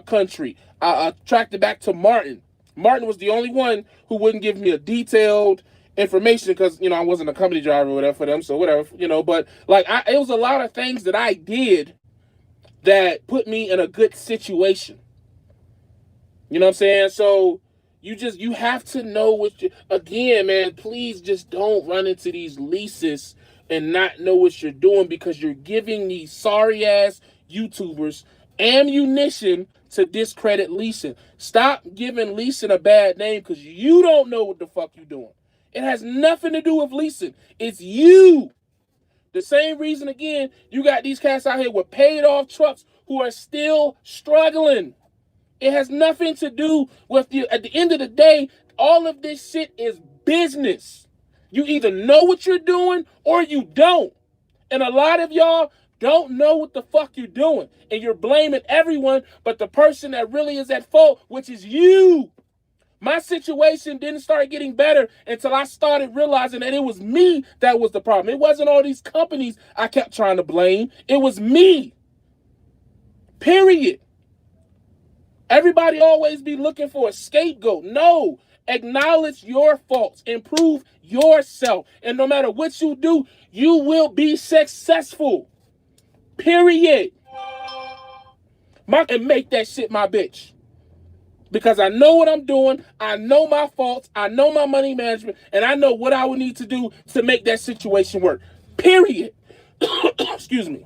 country. I tracked it back to Martin. Martin was the only one who wouldn't give me a detailed information because, I wasn't a company driver or whatever for them, so whatever, but like it was a lot of things that I did that put me in a good situation. You know what I'm saying? So you have to know again, man, please just don't run into these leases and not know what you're doing, because you're giving these sorry ass YouTubers ammunition to discredit leasing. Stop giving leasing a bad name because you don't know what the fuck you're doing. It has nothing to do with leasing. It's you. The same reason, again, you got these cats out here with paid off trucks who are still struggling. It has nothing to do with you. At the end of the day, all of this shit is business. You either know what you're doing or you don't. And a lot of y'all don't know what the fuck you're doing. And you're blaming everyone but the person that really is at fault, which is you. My situation didn't start getting better until I started realizing that it was me that was the problem. It wasn't all these companies I kept trying to blame. It was me. Period. Everybody always be looking for a scapegoat. No. Acknowledge your faults. Improve yourself. And no matter what you do, you will be successful. Period. And make that shit my bitch. Because I know what I'm doing. I know my faults. I know my money management. And I know what I would need to do to make that situation work. Period. Excuse me.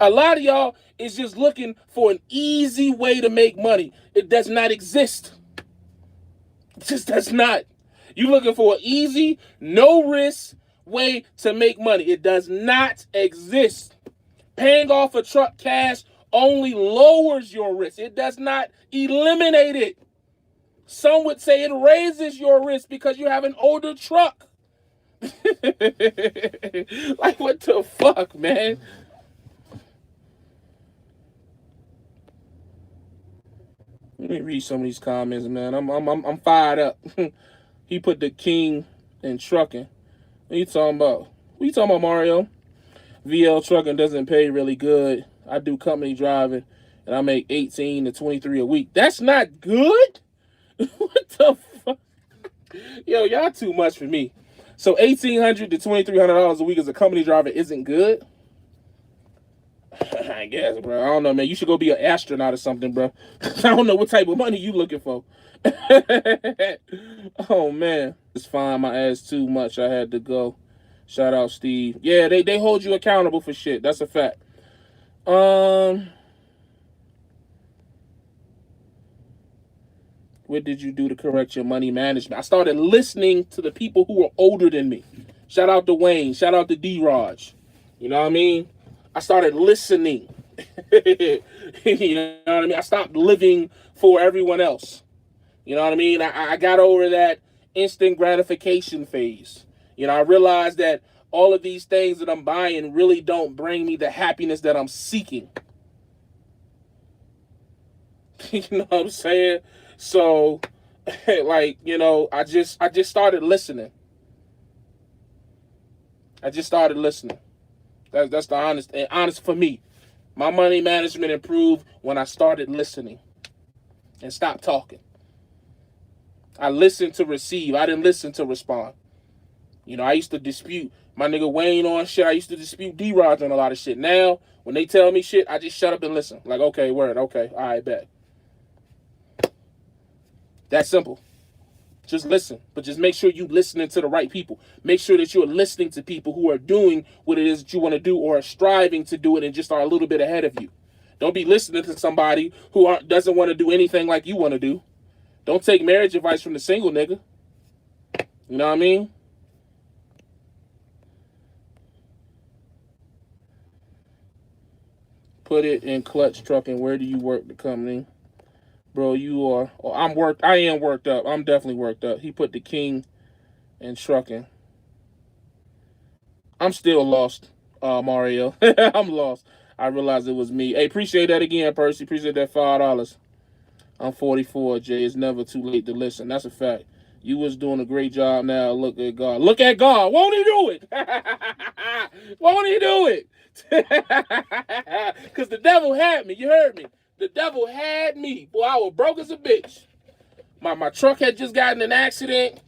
A lot of y'all is just looking for an easy way to make money. It does not exist. It just does not. You're looking for an easy, no risk way to make money. It does not exist. Paying off a truck cash only lowers your risk. It does not eliminate it. Some would say it raises your risk because you have an older truck. Like, what the fuck, man? Let me read some of these comments, man. I'm fired up. He put the king in trucking. What you talking about? What you talking about, Mario? VL trucking doesn't pay really good. I do company driving, and I make 18 to 23 a week. That's not good? What the fuck? Yo, y'all too much for me. So $1,800 to $2,300 a week as a company driver isn't good? I guess, bro. I don't know, man. You should go be an astronaut or something, bro. I don't know what type of money you looking for. Oh, man. It's fine. My ass too much. I had to go. Shout out, Steve. Yeah, they hold you accountable for shit. That's a fact. What did you do to correct your money management? I started listening to the people who were older than me. Shout out to Wayne. Shout out to D-Raj. You know what I mean? I started listening. You know what I mean? I stopped living for everyone else. You know what I mean? I got over that instant gratification phase. I realized that all of these things that I'm buying really don't bring me the happiness that I'm seeking. You know what I'm saying? So, like, I just started listening. I just started listening. That's the honest for me. My money management improved when I started listening and stopped talking. I listened to receive. I didn't listen to respond. I used to dispute my nigga Wayne on shit. I used to dispute D-Rod on a lot of shit. Now, when they tell me shit, I just shut up and listen. Like, okay, word, okay, all right, bet. That simple. Just listen, but just make sure you listening to the right people. Make sure that you're listening to people who are doing what it is that you want to do or are striving to do it and just are a little bit ahead of you. Don't be listening to somebody who doesn't want to do anything like you want to do. Don't take marriage advice from the single nigga. You know what I mean? Put it in Clutch Trucking. Where do you work the company? Bro, you are. Oh, I am worked up. I'm definitely worked up. He put the king in trucking. I'm still lost, Mario. I'm lost. I realized it was me. Hey, appreciate that again, Percy. Appreciate that $5. I'm 44, Jay. It's never too late to listen. That's a fact. You was doing a great job now. Look at God. Look at God. Won't he do it? Won't he do it? Because the devil had me. You heard me. The devil had me. Boy, I was broke as a bitch. My truck had just gotten in an accident.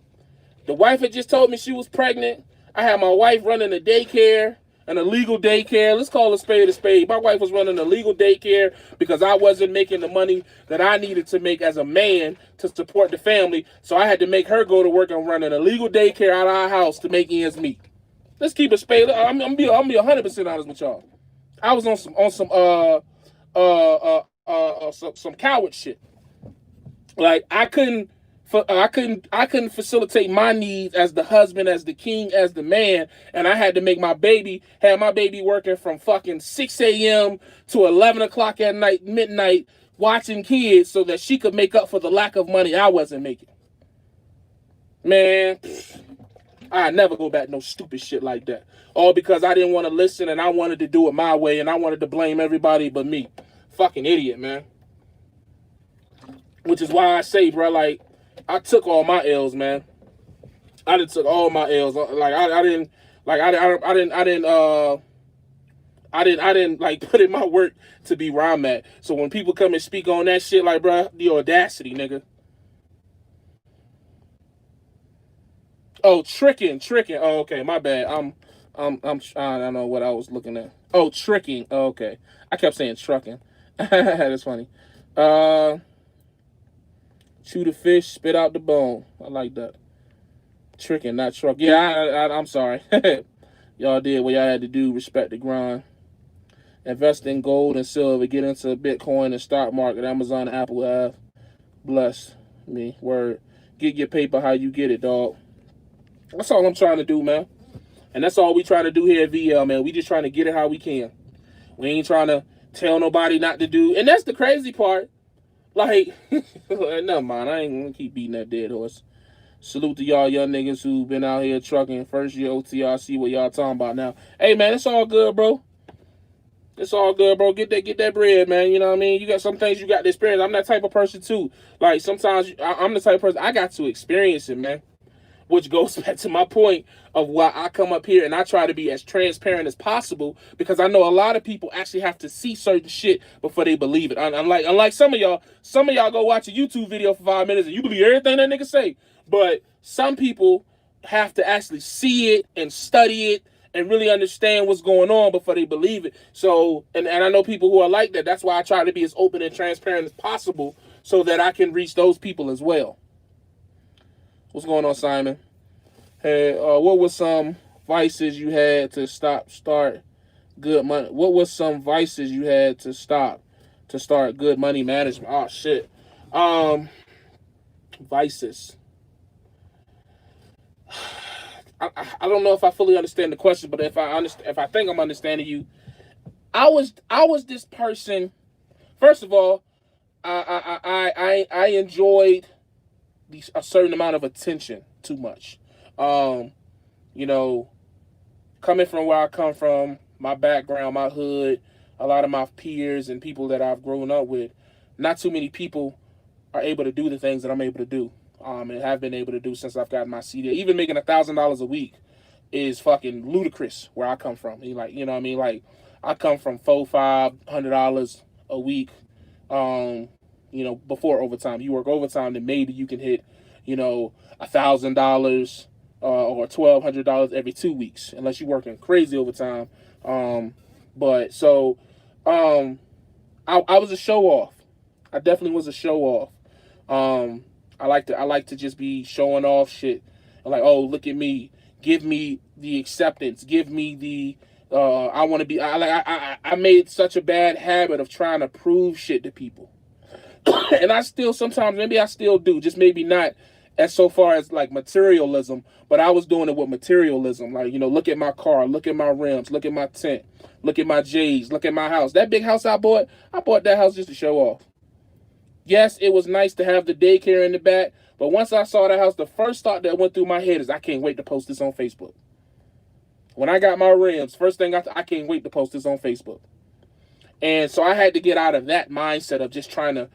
The wife had just told me she was pregnant. I had my wife running a daycare, an illegal daycare. Let's call a spade a spade. My wife was running a legal daycare because I wasn't making the money that I needed to make as a man to support the family. So I had to make her go to work and run an illegal daycare out of our house to make ends meet. Let's keep it spade. I'm gonna be 100% honest with y'all. I was on some coward shit. Like I couldn't facilitate my needs as the husband, as the king, as the man, and I had to make my baby working from fucking 6 a.m. to 11 o'clock at night, midnight, watching kids so that she could make up for the lack of money I wasn't making. Man, I never go back no stupid shit like that. All because I didn't want to listen and I wanted to do it my way and I wanted to blame everybody but me. Fucking idiot, man. Which is why I say, bro, like, I took all my L's, man. I done took all my L's. Like I didn't like put in my work to be where I'm at. So when people come and speak on that shit, like, bro, the audacity, nigga. Oh, tricking. Oh, okay, my bad. I don't know what I was looking at. Oh, tricking. Oh, okay. I kept saying trucking. That's funny. Chew the fish, spit out the bone. I like that. Tricking, not truck. Yeah, I'm sorry. Y'all did what y'all had to do. Respect the grind. Invest in gold and silver. Get into Bitcoin and stock market. Amazon and Apple have. Bless me. Word. Get your paper how you get it, dog. That's all I'm trying to do, man. And that's all we trying to do here at VL, man. We just trying to get it how we can. We ain't trying to tell nobody not to do. And that's the crazy part. Like, never mind. I ain't gonna keep beating that dead horse. Salute to y'all young niggas who been out here trucking. First year OTR. See what y'all talking about now. Hey, man, it's all good, bro. It's all good, bro. Get that bread, man. You know what I mean? You got some things you got to experience. I'm that type of person, too. Like, sometimes I'm the type of person, I got to experience it, man. Which goes back to my point of why I come up here and I try to be as transparent as possible because I know a lot of people actually have to see certain shit before they believe it. Unlike some of y'all go watch a YouTube video for 5 minutes and you believe everything that nigga say. But some people have to actually see it and study it and really understand what's going on before they believe it. So, and I know people who are like that. That's why I try to be as open and transparent as possible so that I can reach those people as well. What's going on, Simon? Hey, what was some vices you had to start good money? What was some vices you had to start good money management? Oh shit. Vices. I don't know if I fully understand the question, but if I think I'm understanding you, I was this person. First of all, I enjoyed a certain amount of attention too much. You know, coming from where I come from, my background, my hood, a lot of my peers and people that I've grown up with, not too many people are able to do the things that I'm able to do. And have been able to do since I've gotten my CD. Even making $1,000 a week is fucking ludicrous where I come from. You know what I mean? Like, I come from $400-$500 a week. Before overtime. You work overtime, then maybe you can hit, $1,000 or $1,200 every 2 weeks, unless you're working crazy overtime. I was a show off. I definitely was a show off. I like to just be showing off shit. I'm like, oh, look at me. Give me the acceptance. Give me the I want to be. I made such a bad habit of trying to prove shit to people, and I still sometimes maybe I still do. Just maybe not as so far as like materialism, but I was doing it with materialism. Like, look at my car, look at my rims, look at my tent, look at my J's, look at my house. That big house I bought that house just to show off. Yes, it was nice to have the daycare in the back, but once I saw the house, the first thought that went through my head is, I can't wait to post this on Facebook. When I got my rims, first thing I can't wait to post this on Facebook. And so I had to get out of that mindset of just trying to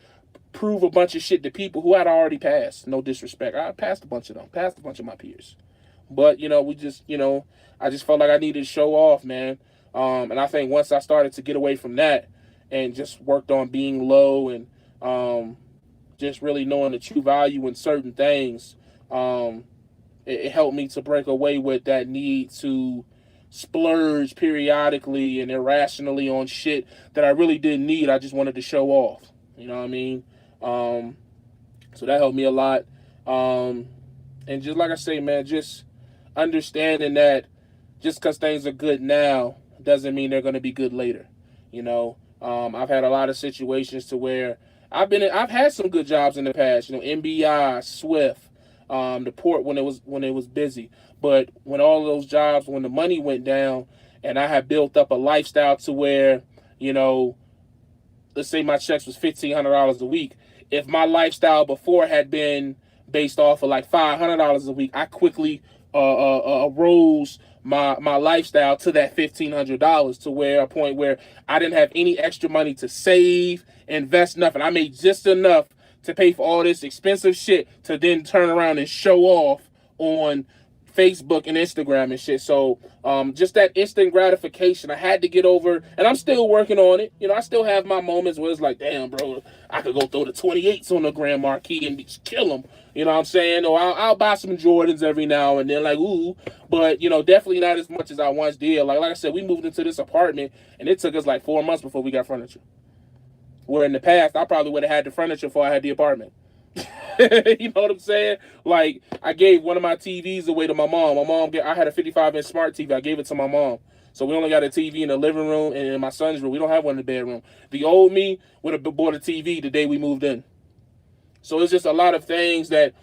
prove a bunch of shit to people who had already passed. No disrespect. I passed a bunch of them, passed a bunch of my peers. But, we just, I just felt like I needed to show off, man. And I think once I started to get away from that and just worked on being low and just really knowing the true value in certain things, it helped me to break away with that need to splurge periodically and irrationally on shit that I really didn't need. I just wanted to show off. You know what I mean? So that helped me a lot. And just like I say, man, just understanding that just because things are good now doesn't mean they're going to be good later. I've had a lot of situations to where I've had some good jobs in the past, NBI, Swift, the port when it was busy. But when all of those jobs, when the money went down and I had built up a lifestyle to where, let's say my checks was $1,500 a week. If my lifestyle before had been based off of like $500 a week, I quickly rose my lifestyle to that $1,500 to where a point where I didn't have any extra money to save, invest, nothing. I made just enough to pay for all this expensive shit to then turn around and show off on Facebook and Instagram and shit. So just that instant gratification I had to get over, and I'm still working on it. I still have my moments where it's like, damn, bro, I could go throw the 28s on the Grand Marquis and just kill them. You know what I'm saying? Or I'll buy some Jordans every now and then, like, ooh. But, definitely not as much as I once did. Like I said, we moved into this apartment, and it took us like 4 months before we got furniture. Where in the past, I probably would have had the furniture before I had the apartment. You know what I'm saying? Like, I gave one of my TVs away to my mom. I had a 55-inch smart TV. I gave it to my mom. So we only got a TV in the living room and in my son's room. We don't have one in the bedroom. The old me would have bought a TV the day we moved in. So it's just a lot of things that,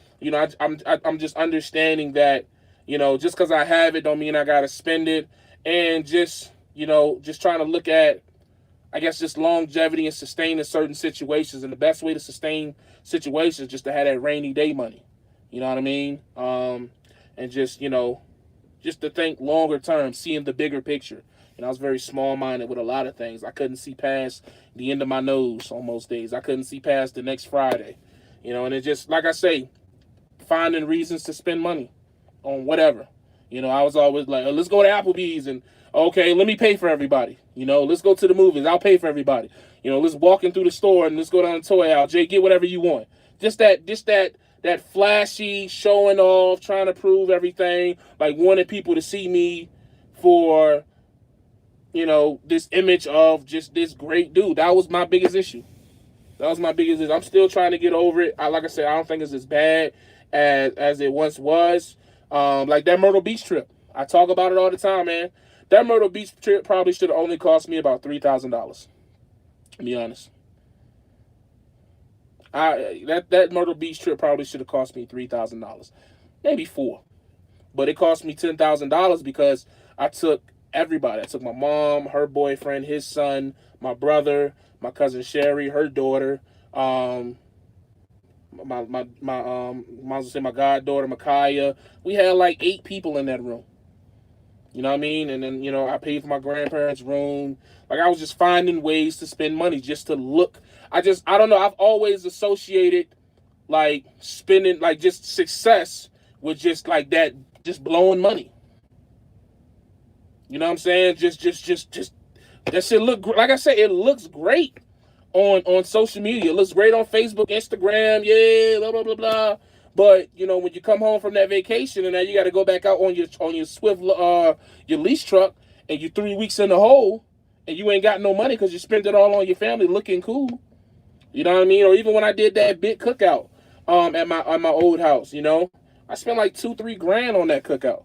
I'm just understanding that, just because I have it don't mean I got to spend it. And just, just trying to look at, I guess, just longevity and sustaining certain situations. And the best way to sustain situations is just to have that rainy day money. You know what I mean? And just, just to think longer term, seeing the bigger picture. I was very small-minded with a lot of things. I couldn't see past the end of my nose on most days. I couldn't see past the next Friday. And it just, like I say, finding reasons to spend money on whatever. I was always like, oh, let's go to Applebee's and, okay, let me pay for everybody. Let's go to the movies. I'll pay for everybody. Let's walk in through the store and let's go down to toy aisle. Jay, get whatever you want. Just that flashy, showing off, trying to prove everything, like wanting people to see me for, this image of just this great dude. That was my biggest issue. I'm still trying to get over it. Like I said, I don't think it's as bad as it once was. Like that Myrtle Beach trip. I talk about it all the time, man. That Myrtle Beach trip probably should have only cost me about $3,000. To be honest. That Myrtle Beach trip probably should have cost me $3,000. Maybe $4,000. But it cost me $10,000 because I took everybody. I took my mom, her boyfriend, his son, my brother, my cousin Sherry, her daughter, my goddaughter Micaiah. We had like 8 people in that room. You know what I mean? And then, I paid for my grandparents' room. Like, I was just finding ways to spend money just to look. I don't know. I've always associated like spending, like just success with just like that, just blowing money. You know what I'm saying? Just that shit look, like I said, it looks great on social media. It looks great on Facebook, Instagram, yeah, blah, blah, blah, blah. But, when you come home from that vacation and now you got to go back out on your Swift, your lease truck, and you're 3 weeks in the hole and you ain't got no money because you spent it all on your family looking cool. You know what I mean? Or even when I did that big cookout, at my old house. You know, I spent like 2-3 grand on that cookout.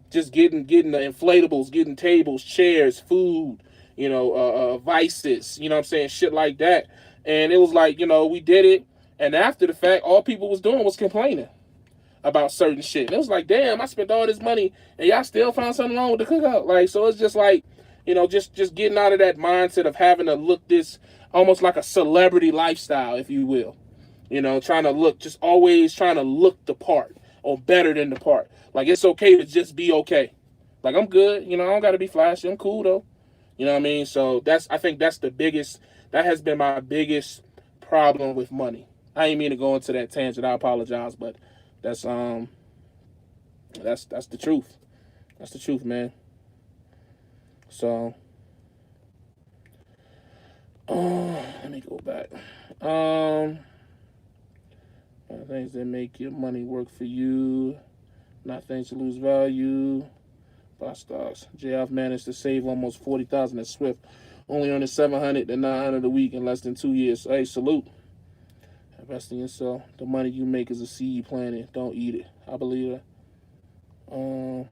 Just getting the inflatables, getting tables, chairs, food, vices, you know what I'm saying, shit like that. And it was like, we did it, and after the fact, all people was doing was complaining about certain shit. And it was like, damn, I spent all this money, and y'all still found something wrong with the cookout. Like, so it's just like, just getting out of that mindset of having to look this almost like a celebrity lifestyle, if you will. Trying to look, just always trying to look the part or better than the part. Like, it's okay to just be okay. Like, I'm good. I don't got to be flashy. I'm cool, though. You know what I mean? So I think that has been my biggest problem with money. I ain't mean to go into that tangent. I apologize, but that's the truth. That's the truth, man. So, let me go back. Things that make your money work for you, not things that lose value. Buy stocks. Jay, I've managed to save almost 40,000 at Swift, only earning 700 to 900 a week in less than 2 years. Hey, salute. Invest in yourself. The money you make is a seed planted. Don't eat it. I believe that.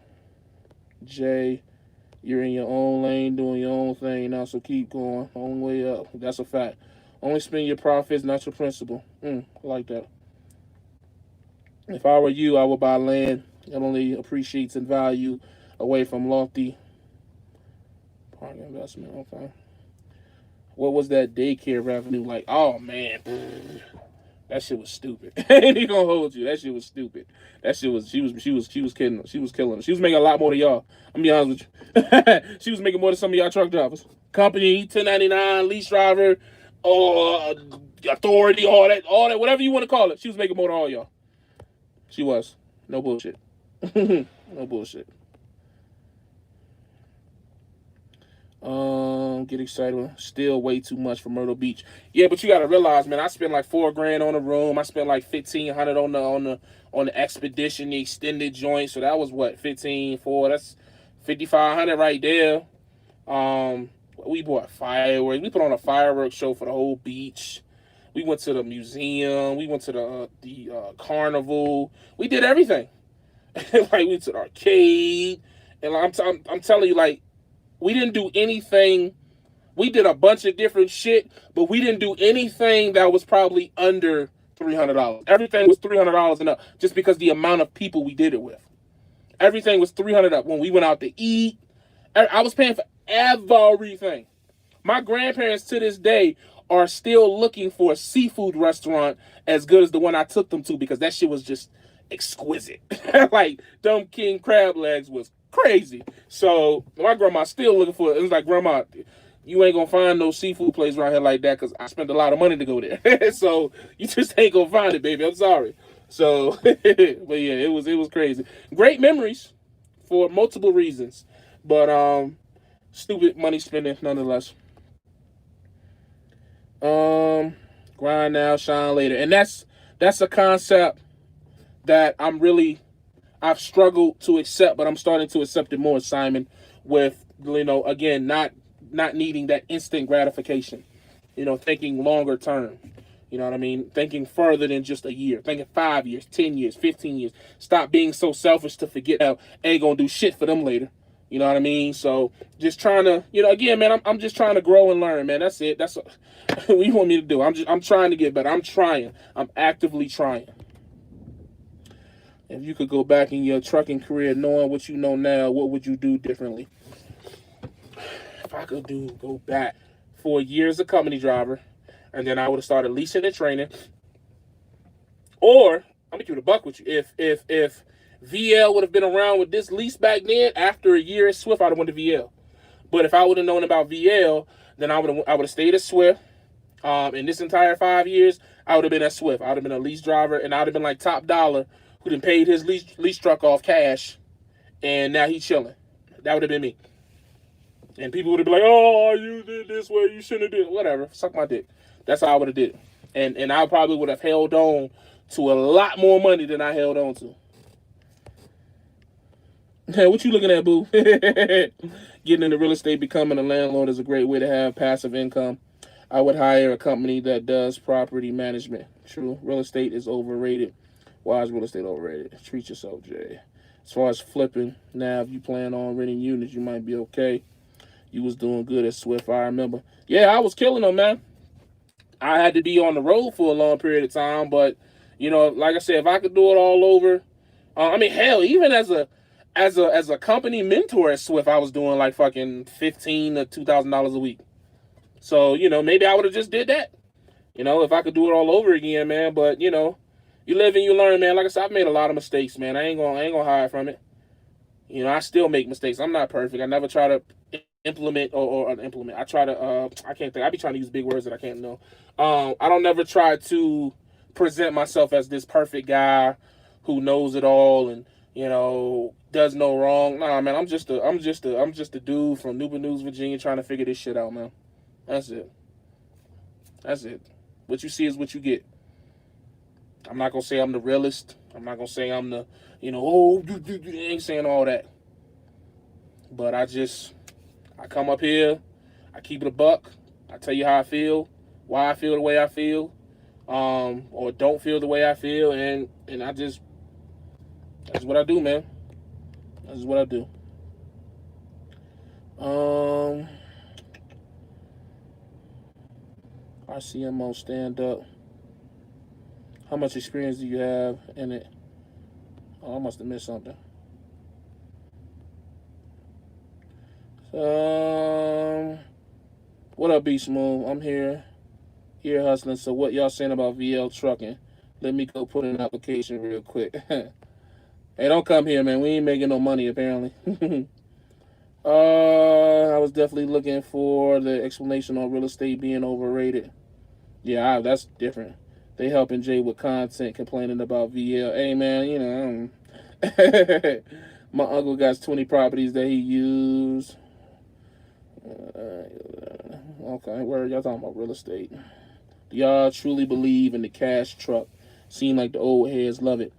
Jay, you're in your own lane doing your own thing now, so keep going. Only way up. That's a fact. Only spend your profits, not your principal. I like that. If I were you, I would buy land. It only appreciates in value away from lofty park investment. Okay. What was that daycare revenue like? Oh man, that shit was stupid. Ain't even gonna hold you. That shit was stupid. That shit was she was kidding. She was killing. She was making a lot more than y'all. I'm gonna be honest with you. She was making more than some of y'all truck drivers. Company, 1099, lease driver, or authority, all that, whatever you want to call it. She was making more than all y'all. She was. No bullshit. No bullshit. Get excited. Still way too much for Myrtle Beach. Yeah, but you gotta realize, man, I spent like 4 grand on a room. I spent like 1,500 on the expedition, the extended joint. So that was what, 15,4. That's 5,500 right there. We bought fireworks. We put on a fireworks show for the whole beach. We went to the museum. We went to the carnival. We did everything. Like, we went to the arcade. And like, I'm telling you, like, we didn't do anything. We did a bunch of different shit, but we didn't do anything that was probably under $300. Everything was $300 and up, just because the amount of people we did it with. Everything was $300 up. When we went out to eat, I was paying for everything. My grandparents to this day are still looking for a seafood restaurant as good as the one I took them to, because that shit was just exquisite. Like, them king crab legs was crazy. So my grandma's still looking for it. It was like, Grandma, you ain't gonna find no seafood place around here like that, because I spent a lot of money to go there. So you just ain't gonna find it, baby. I'm sorry. So, but yeah, it was crazy. Great memories for multiple reasons, but stupid money spending nonetheless. Grind now, shine later, and that's a concept that I've struggled to accept, but I'm starting to accept it more, Simon, with, again, not needing that instant gratification, thinking longer term, you know what I mean? Thinking further than just a year, thinking 5 years, 10 years, 15 years. Stop being so selfish to forget that ain't gonna do shit for them later. You know what I mean? So just trying to, again, man, I'm just trying to grow and learn, man. That's it. That's what you want me to do. I'm trying to get better. I'm actively trying. If you could go back in your trucking career knowing what you know now, what would you do differently? If I could go back 4 years a company driver, and then I would have started leasing and training. Or, I'm gonna keep it a buck with you. If VL would have been around with this lease back then, after a year at Swift, I'd have went to VL. But if I would have known about VL, then I would have stayed at Swift. In this entire 5 years, I would have been at Swift. I would have been a lease driver, and I would have been like top dollar, who done paid his lease truck off cash, and now he's chilling. That would have been me. And people would have been like, "Oh, you did this way, you shouldn't have did it." Whatever, suck my dick. That's how I would have did it. And I probably would have held on to a lot more money than I held on to. Hey, what you looking at, boo? Getting into real estate, becoming a landlord is a great way to have passive income. I would hire a company that does property management. True. Real estate is overrated. Why is real estate overrated? Treat yourself, Jay. As far as flipping, now if you plan on renting units, you might be okay. You was doing good at Swift, I remember. Yeah, I was killing them, man. I had to be on the road for a long period of time, but like I said, if I could do it all over, I mean, hell, even as a company mentor at Swift, I was doing like fucking $1,500 to $2,000 a week. So maybe I would have just did that. If I could do it all over again, man. But you live and you learn, man. Like I said, I've made a lot of mistakes, man. I ain't gonna hide from it. I still make mistakes. I'm not perfect. I never try to implement or implement. I try to I can't think. I be trying to use big words that I can't know. I don't never try to present myself as this perfect guy who knows it all and does no wrong. Nah, man, I'm just a dude from Newport News, Virginia, trying to figure this shit out, man. That's it. That's it. What you see is what you get. I'm not gonna say I'm the realist. I'm not gonna say I'm the, I ain't saying all that. But I come up here, I keep it a buck. I tell you how I feel, why I feel the way I feel, or don't feel the way I feel, and that's what I do, man. That's what I do. RCMO stand up. How much experience do you have in it? Oh, I must have missed something. What up, B Smooth? I'm here hustling. So what y'all saying about VL trucking? Let me go put in an application real quick. Hey, don't come here, man. We ain't making no money, apparently. I was definitely looking for the explanation on real estate being overrated. Yeah, that's different. They helping Jay with content, complaining about VL. Hey, man, my uncle got 20 properties that he used. Okay, where are y'all talking about real estate? Do y'all truly believe in the cash truck? Seem like the old heads love it.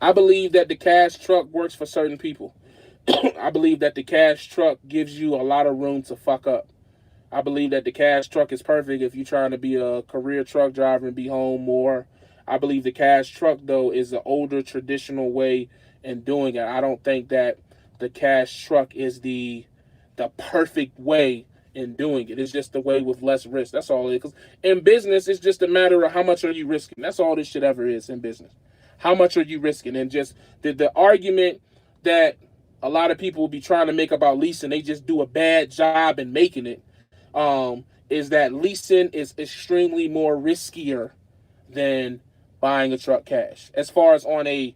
I believe that the cash truck works for certain people. I believe that the cash truck gives you a lot of room to fuck up. I believe that the cash truck is perfect if you're trying to be a career truck driver and be home more. I believe the cash truck, though, is an older traditional way in doing it. I don't think that the cash truck is the perfect way in doing it. It's just the way with less risk. That's all it is. Because in business, it's just a matter of how much are you risking. That's all this shit ever is in business. How much are you risking? And just the argument that a lot of people will be trying to make about leasing, they just do a bad job in making it, is that leasing is extremely more riskier than buying a truck cash. As far as on a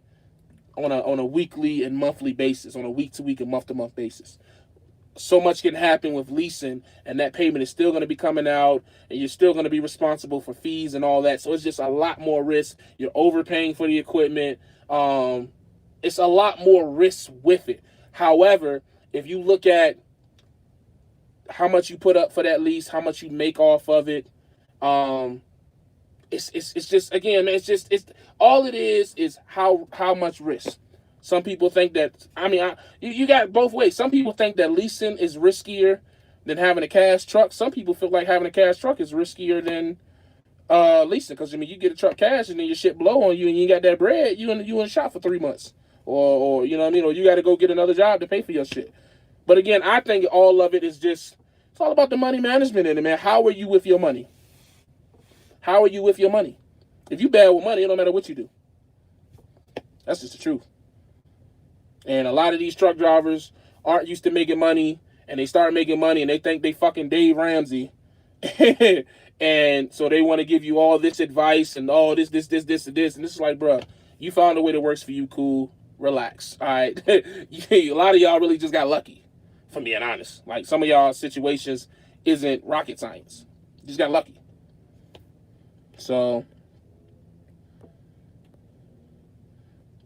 weekly and monthly basis, on a week-to-week and month-to-month basis. So much can happen with leasing, and that payment is still going to be coming out, and you're still going to be responsible for fees and all that. So it's just a lot more risk. You're overpaying for the equipment. It's a lot more risk with it. However, if you look at how much you put up for that lease, how much you make off of it, it's just, again, man, it's all it is how much risk. Some people think that, you got both ways. Some people think that leasing is riskier than having a cash truck. Some people feel like having a cash truck is riskier than leasing, because you get a truck cash and then your shit blow on you and you ain't got that bread, you in shop for 3 months, or you know what I mean, or you got to go get another job to pay for your shit. But again, I think all of it is just, it's all about the money management in it, man. How are you with your money? How are you with your money? If you bad with money, it don't matter what you do. That's just the truth. And a lot of these truck drivers aren't used to making money, and they start making money, and they think they fucking Dave Ramsey. And so they want to give you all this advice and all this. And this is like, bro, you found a way that works for you, cool, relax, all right? A lot of y'all really just got lucky, if I'm being honest. Like, some of y'all situations isn't rocket science. You just got lucky. So,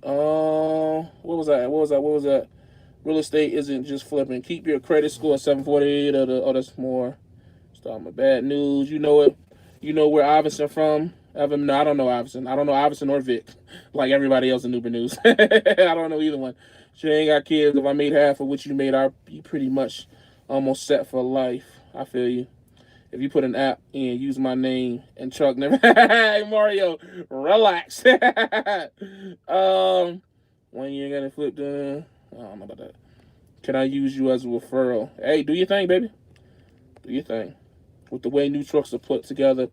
what was that? Real estate isn't just flipping. Keep your credit score at 748 or that's more. Start my bad news. You know it. You know where Iverson from? Evan? No, I don't know Iverson. I don't know Iverson or Vic, like everybody else in Newport News. I don't know either one. She ain't got kids. If I made half of what you made, I'd be pretty much almost set for life. I feel you. if you put an app and use my name and truck never. Hey Mario, relax. 1 year gonna flip the. I don't know about that. Can I use you as a referral? Hey, do your thing, baby. Do your thing. With the way new trucks are put together,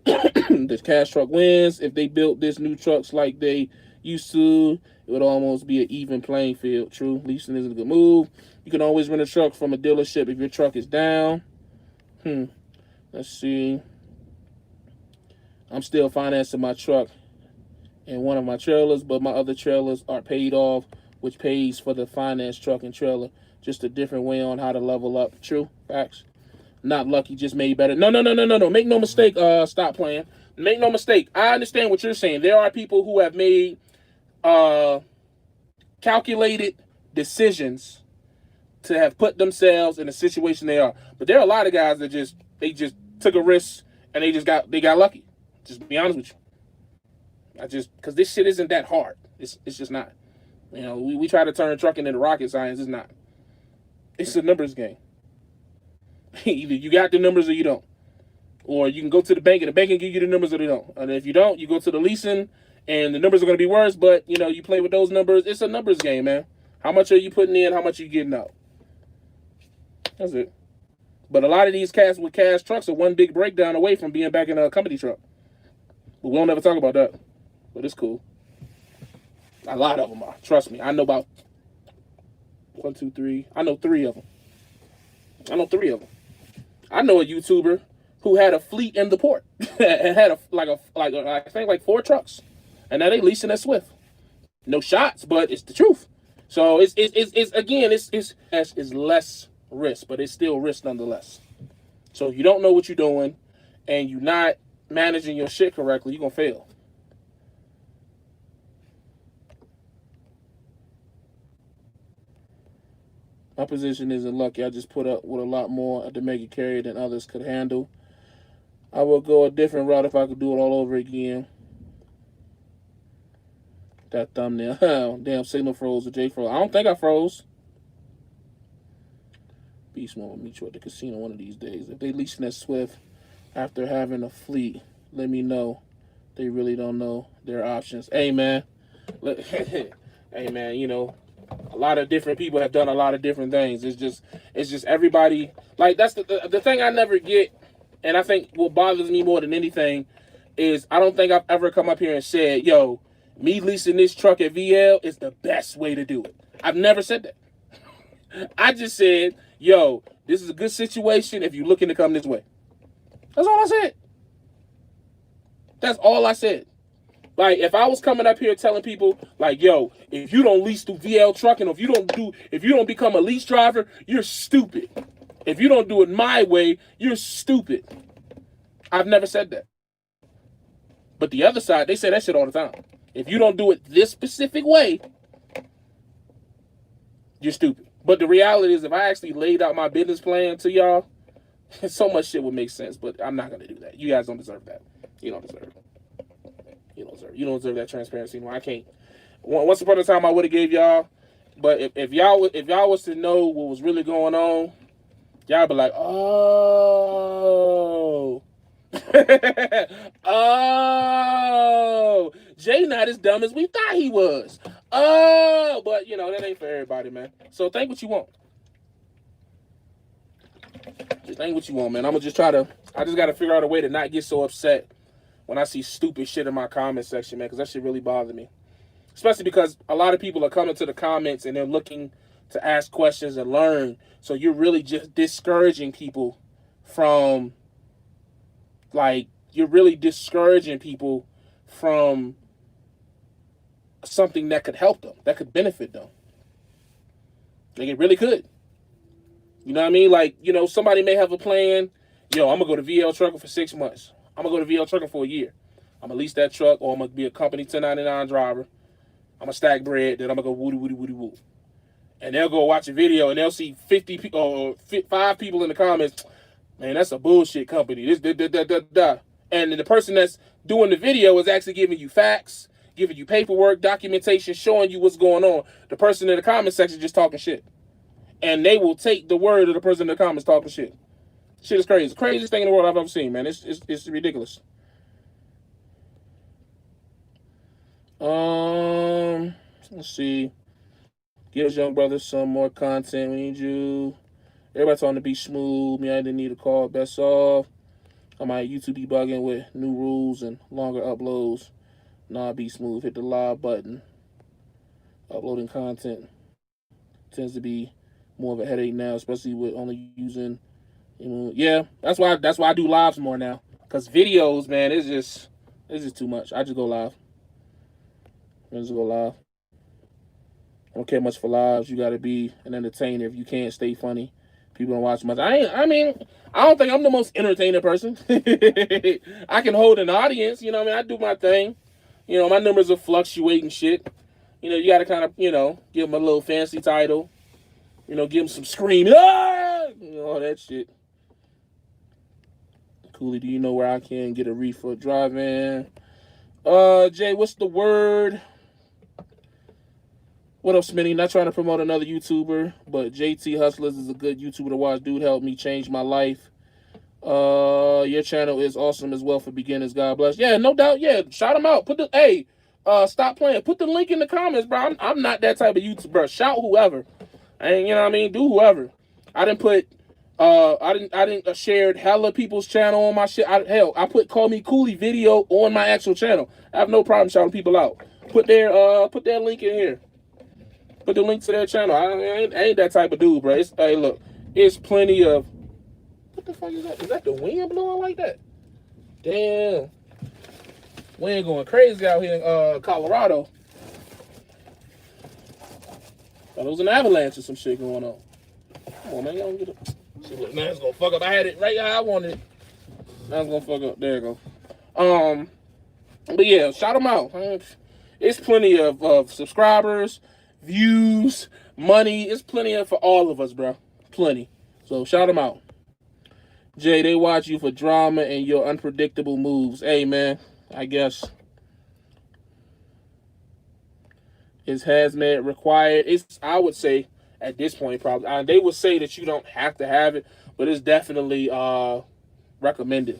the cash truck wins. If they built this new trucks like they used to, it would almost be an even playing field. True, leasing is a good move. You can always rent a truck from a dealership if your truck is down. Let's see. I'm still financing my truck and one of my trailers, but my other trailers are paid off, which pays for the finance truck and trailer. Just a different way on how to level up. True, facts. Not lucky, just made better. No. Make no mistake. Stop playing. Make no mistake. I understand what you're saying. There are people who have made calculated decisions to have put themselves in a situation they are. But there are a lot of guys that just took a risk and they got lucky. Just be honest with you. Because this shit isn't that hard. It's just not. You know, we try to turn trucking into rocket science. It's not. It's a numbers game. Either you got the numbers or you don't. Or you can go to the bank and the bank can give you the numbers or they don't. And if you don't, you go to the leasing and the numbers are going to be worse, but you know, you play with those numbers. It's a numbers game, man. How much are you putting in? How much are you getting out? That's it. But a lot of these cats with cash trucks are one big breakdown away from being back in a company truck. But we don't ever talk about that. But it's cool. A lot of them are. Trust me. I know about 1, 2, 3. I know 3 of them. I know a YouTuber who had a fleet in the port and had I think 4 trucks, and now they leasing at Swift. No shots, but it's the truth. So it's less risk, but it's still risk nonetheless. So if you don't know what you're doing and you're not managing your shit correctly, you're gonna fail. My position isn't lucky. I just put up with a lot more to make it carry than others could handle. I would go a different route if I could do it all over again. That thumbnail. Damn, signal froze or J froze. I don't think I froze. Beast Mode will meet you at the casino one of these days. If they leasing that Swift after having a fleet, let me know. They really don't know their options. Hey, man. Hey, man, you know, a lot of different people have done a lot of different things. It's just everybody. Like, that's the thing I never get, and I think what bothers me more than anything is I don't think I've ever come up here and said, yo, me leasing this truck at VL is the best way to do it. I've never said that. I just said, yo, this is a good situation if you're looking to come this way. That's all I said. That's all I said. Like, if I was coming up here telling people, like, yo, if you don't lease through VL Trucking, or if you don't become a lease driver, you're stupid. If you don't do it my way, you're stupid. I've never said that. But the other side, they say that shit all the time. If you don't do it this specific way, you're stupid. But the reality is, if I actually laid out my business plan to y'all, so much shit would make sense. But I'm not going to do that. You guys don't deserve that. You don't deserve it. You don't deserve that transparency. No, I can't. Once upon a time, I would have gave y'all, but if y'all was to know what was really going on, y'all be like, oh, oh, Jay not as dumb as we thought he was. Oh, but you know that ain't for everybody, man. So think what you want. Just think what you want, man. I just got to figure out a way to not get so upset when I see stupid shit in my comment section, man, because that shit really bothers me. Especially because a lot of people are coming to the comments and they're looking to ask questions and learn. So you're really just discouraging people from, like, something that could help them, that could benefit them. Like, it really could. You know what I mean? Like, you know, somebody may have a plan. Yo, I'm going to go to VL Trucking for 6 months. I'm going to go to VL Trucking for a year. I'm going to lease that truck, or I'm going to be a company 1099 driver. I'm going to stack bread, then I'm going to go woody woo. And they'll go watch a video, and they'll see 50 people or 5 people in the comments. Man, that's a bullshit company. And the person that's doing the video is actually giving you facts, giving you paperwork, documentation, showing you what's going on. The person in the comment section just talking shit. And they will take the word of the person in the comments talking shit. Shit is crazy. Craziest thing in the world I've ever seen, man. It's ridiculous. Let's see. Give us young brothers some more content. We need you. Everybody talking to be smooth. Me, I didn't need a call. Best off. I might YouTube be bugging with new rules and longer uploads. Nah, be smooth. Hit the live button. Uploading content tends to be more of a headache now, especially with only using. Yeah, that's why I do lives more now. Cause videos, man, it's just too much. I just go live. I don't care much for lives. You got to be an entertainer. If you can't stay funny, people don't watch much. I don't think I'm the most entertaining person. I can hold an audience. You know what I mean? I do my thing. You know, my numbers are fluctuating shit. You know, you got to kind of, you know, give them a little fancy title. You know, give them some screaming. Ah! You know, all that shit. Cooley, do you know where I can get a reefer drive-in? Jay, what's the word? What up, Smitty? Not trying to promote another YouTuber, but JT Hustlers is a good YouTuber to watch. Dude helped me change my life. Your channel is awesome as well for beginners. God bless. Yeah, no doubt. Yeah, shout him out. Stop playing. Put the link in the comments, bro. I'm not that type of YouTuber. Shout whoever. And you know what I mean? Do whoever. I didn't shared hella people's channel on my shit. I put Call Me Cooley video on my actual channel. I have no problem shouting people out. Put their link in here. Put the link to their channel. I ain't that type of dude, bro. Hey, look, it's plenty of. What the fuck is that? Is that the wind blowing like that? Damn, wind going crazy out here in Colorado. Thought it was an avalanche or some shit going on. Come on, man, y'all don't get it. See, look, now it's gonna fuck up. I had it right how I wanted it. Now it's gonna fuck up. There you go. But yeah, shout them out. It's plenty of subscribers, views, money. It's plenty for all of us, bro. Plenty. So shout them out. Jay, they watch you for drama and your unpredictable moves. Hey, man, I guess. Is hazmat required? I would say, at this point, probably. They would say that you don't have to have it, but it's definitely recommended.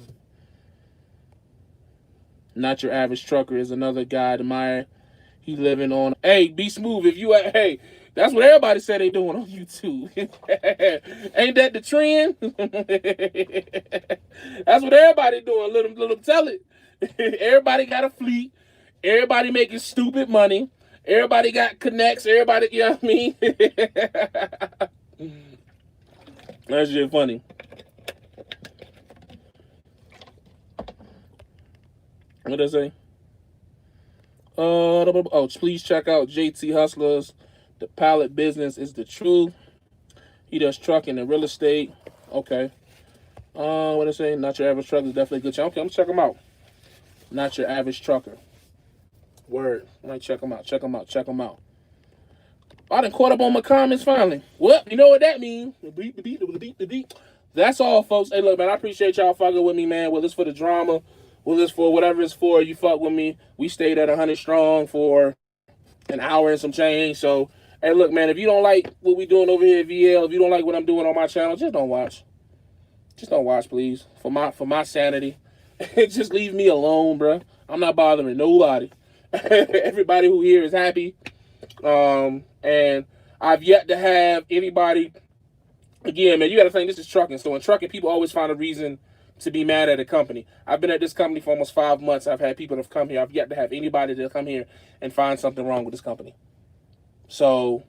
Not Your Average Trucker is another guy I admire. He living on. Hey, be smooth. If you hey, that's what everybody said they doing on YouTube. Ain't that the trend? That's what everybody doing. Let them tell it. Everybody got a fleet. Everybody making stupid money. Everybody got connects. Everybody, you know what I mean? That's just funny. What did I say? Please check out JT Hustlers. The pallet business is the truth. He does trucking and real estate. Okay. What did I say? Not Your Average Trucker is definitely a good channel. Okay, I'm gonna check him out. Not Your Average Trucker. Word. I might check him out. Check him out. I done caught up on my comments finally. Well, you know what that means. The beat. That's all, folks. Hey, look, man, I appreciate y'all fucking with me, man. Whether it's for the drama, whether it's for whatever it's for, you fuck with me. We stayed at 100 strong for an hour and some change. So, hey, look, man, if you don't like what we doing over here at VL, if you don't like what I'm doing on my channel, just don't watch. Just don't watch, please. For my sanity. Just leave me alone, bro. I'm not bothering nobody. Everybody who here is happy. And I've yet to have anybody. Again, man, you got to think this is trucking. So in trucking, people always find a reason to be mad at a company. I've been at this company for almost 5 months. I've had people that have come here. I've yet to have anybody to come here and find something wrong with this company. So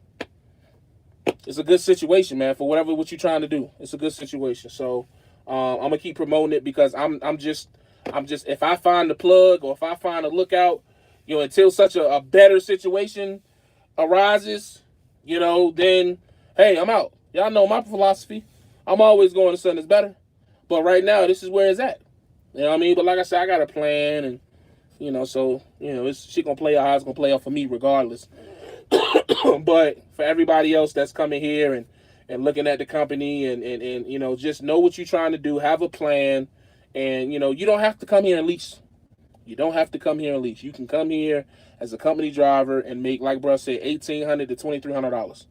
it's a good situation, man, for what you're trying to do. It's a good situation. So I'm gonna keep promoting it because I'm just if I find the plug or if I find a lookout, you know, until such a better situation arises, you know, then hey, I'm out. Y'all know my philosophy. I'm always going to something that's better. But right now, this is where it's at. You know what I mean? But like I said, I got a plan, and you know, so you know, she gonna play out how it's gonna play out for me regardless. But for everybody else that's coming here and looking at the company and you know, just know what you're trying to do, have a plan, and you know, you don't have to come here and lease. You don't have to come here and lease. You can come here as a company driver and make, like bro said, $1,800 to $2,300.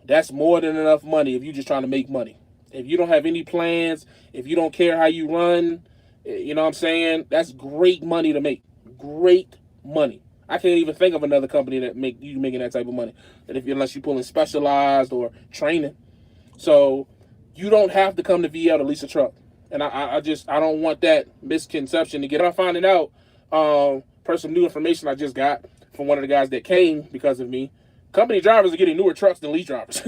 That's more than enough money if you're just trying to make money. If you don't have any plans, if you don't care how you run, you know what I'm saying? That's great money to make. Great money. I can't even think of another company that make you making that type of money. That if unless you're pulling specialized or training. So you don't have to come to VL to lease a truck. And I don't want that misconception to get. I'm finding out per some new information I just got from one of the guys that came because of me. Company drivers are getting newer trucks than lease drivers.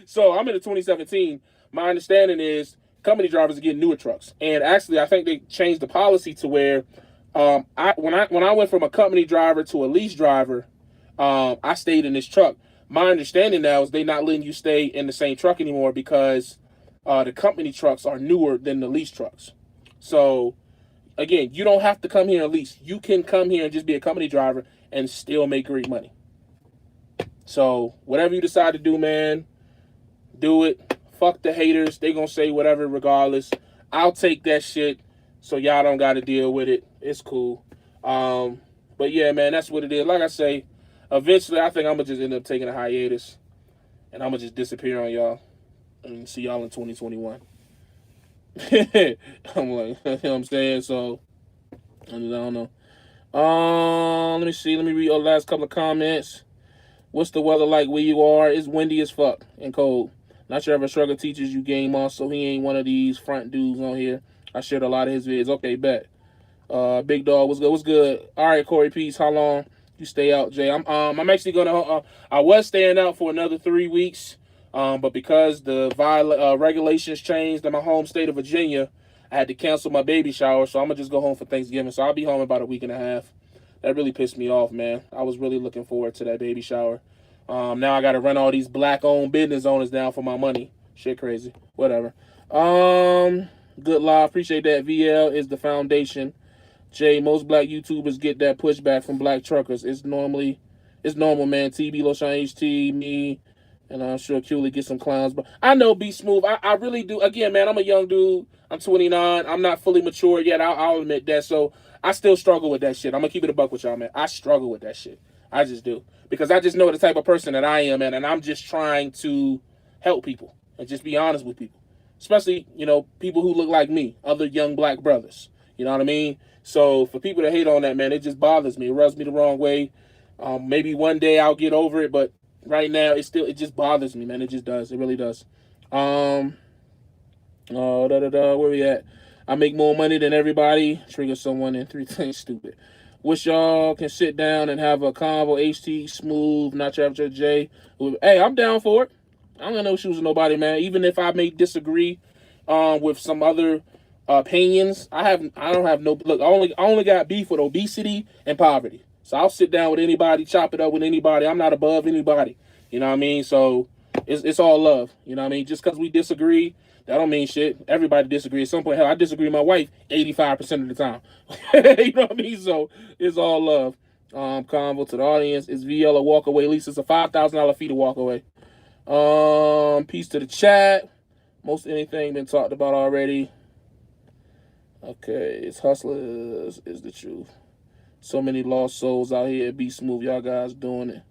So I'm in the 2017. My understanding is company drivers are getting newer trucks. And actually, I think they changed the policy to where when I went from a company driver to a lease driver, I stayed in this truck. My understanding now is they're not letting you stay in the same truck anymore because the company trucks are newer than the lease trucks. So again, you don't have to come here and lease. You can come here and just be a company driver and still make great money. So whatever you decide to do, man, do it. Fuck the haters. They gonna say whatever regardless. I'll take that shit so y'all don't got to deal with it. It's cool. But yeah, man, that's what it is. Like I say, eventually I think I'm going to just end up taking a hiatus. And I'm going to just disappear on y'all. And see y'all in 2021. I'm like, you know what I'm saying? So, I don't know. Let me see. Let me read the last couple of comments. What's the weather like where you are? It's windy as fuck and cold. Not sure if a Struggle teaches you game on, so he ain't one of these front dudes on here. I shared a lot of his vids. Okay, bet. Big Dog, what's good? What's good? All right, Corey, peace. How long you stay out, Jay? I'm actually gonna. I was staying out for another 3 weeks, but because the regulations changed in my home state of Virginia, I had to cancel my baby shower. So I'm gonna just go home for Thanksgiving. So I'll be home in about a week and a half. That really pissed me off, man. I was really looking forward to that baby shower. Now I got to run all these black-owned business owners down for my money. Shit crazy. Whatever. Good live. Appreciate that. VL is the foundation. Jay, most black YouTubers get that pushback from black truckers. It's normal, man. TB, Loshan HT, me, and I'm sure Cooley get some clowns. But I know Be Smooth. I really do. Again, man, I'm a young dude. I'm 29. I'm not fully mature yet. I'll admit that. So I still struggle with that shit. I'm going to keep it a buck with y'all, man. I struggle with that shit. I just do. Because I just know the type of person that I am, man, and I'm just trying to help people and just be honest with people. Especially, people who look like me, other young black brothers. You know what I mean? So for people to hate on that, man, it just bothers me. It rubs me the wrong way. Maybe one day I'll get over it, but right now it just bothers me, man. It just does. It really does. Where we at? I make more money than everybody. Trigger someone in 3 things stupid. Wish y'all can sit down and have a convo. HT, Smooth, Not Your Average J. Hey, I'm down for it. I don't got no shoes with nobody, man. Even if I may disagree with some other opinions, I don't have no look. I only got beef with obesity and poverty. So I'll sit down with anybody, chop it up with anybody. I'm not above anybody. You know what I mean? So it's all love. You know what I mean? Just because we disagree, that don't mean shit. Everybody disagree at some point. Hell, I disagree with my wife 85% of the time. You know what I mean? So it's all love. Convo to the audience. Is VL a walk away? At least it's a $5,000 fee to walk away. Peace to the chat. Most anything been talked about already. Okay, it's hustlers is the truth. So many lost souls out here. Be Smooth. Y'all guys doing it.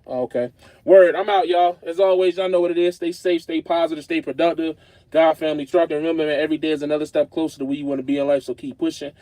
Okay. Word. I'm out, y'all. As always, y'all know what it is. Stay safe, stay positive, stay productive. God, family, truck. And remember, man, every day is another step closer to where you want to be in life. So keep pushing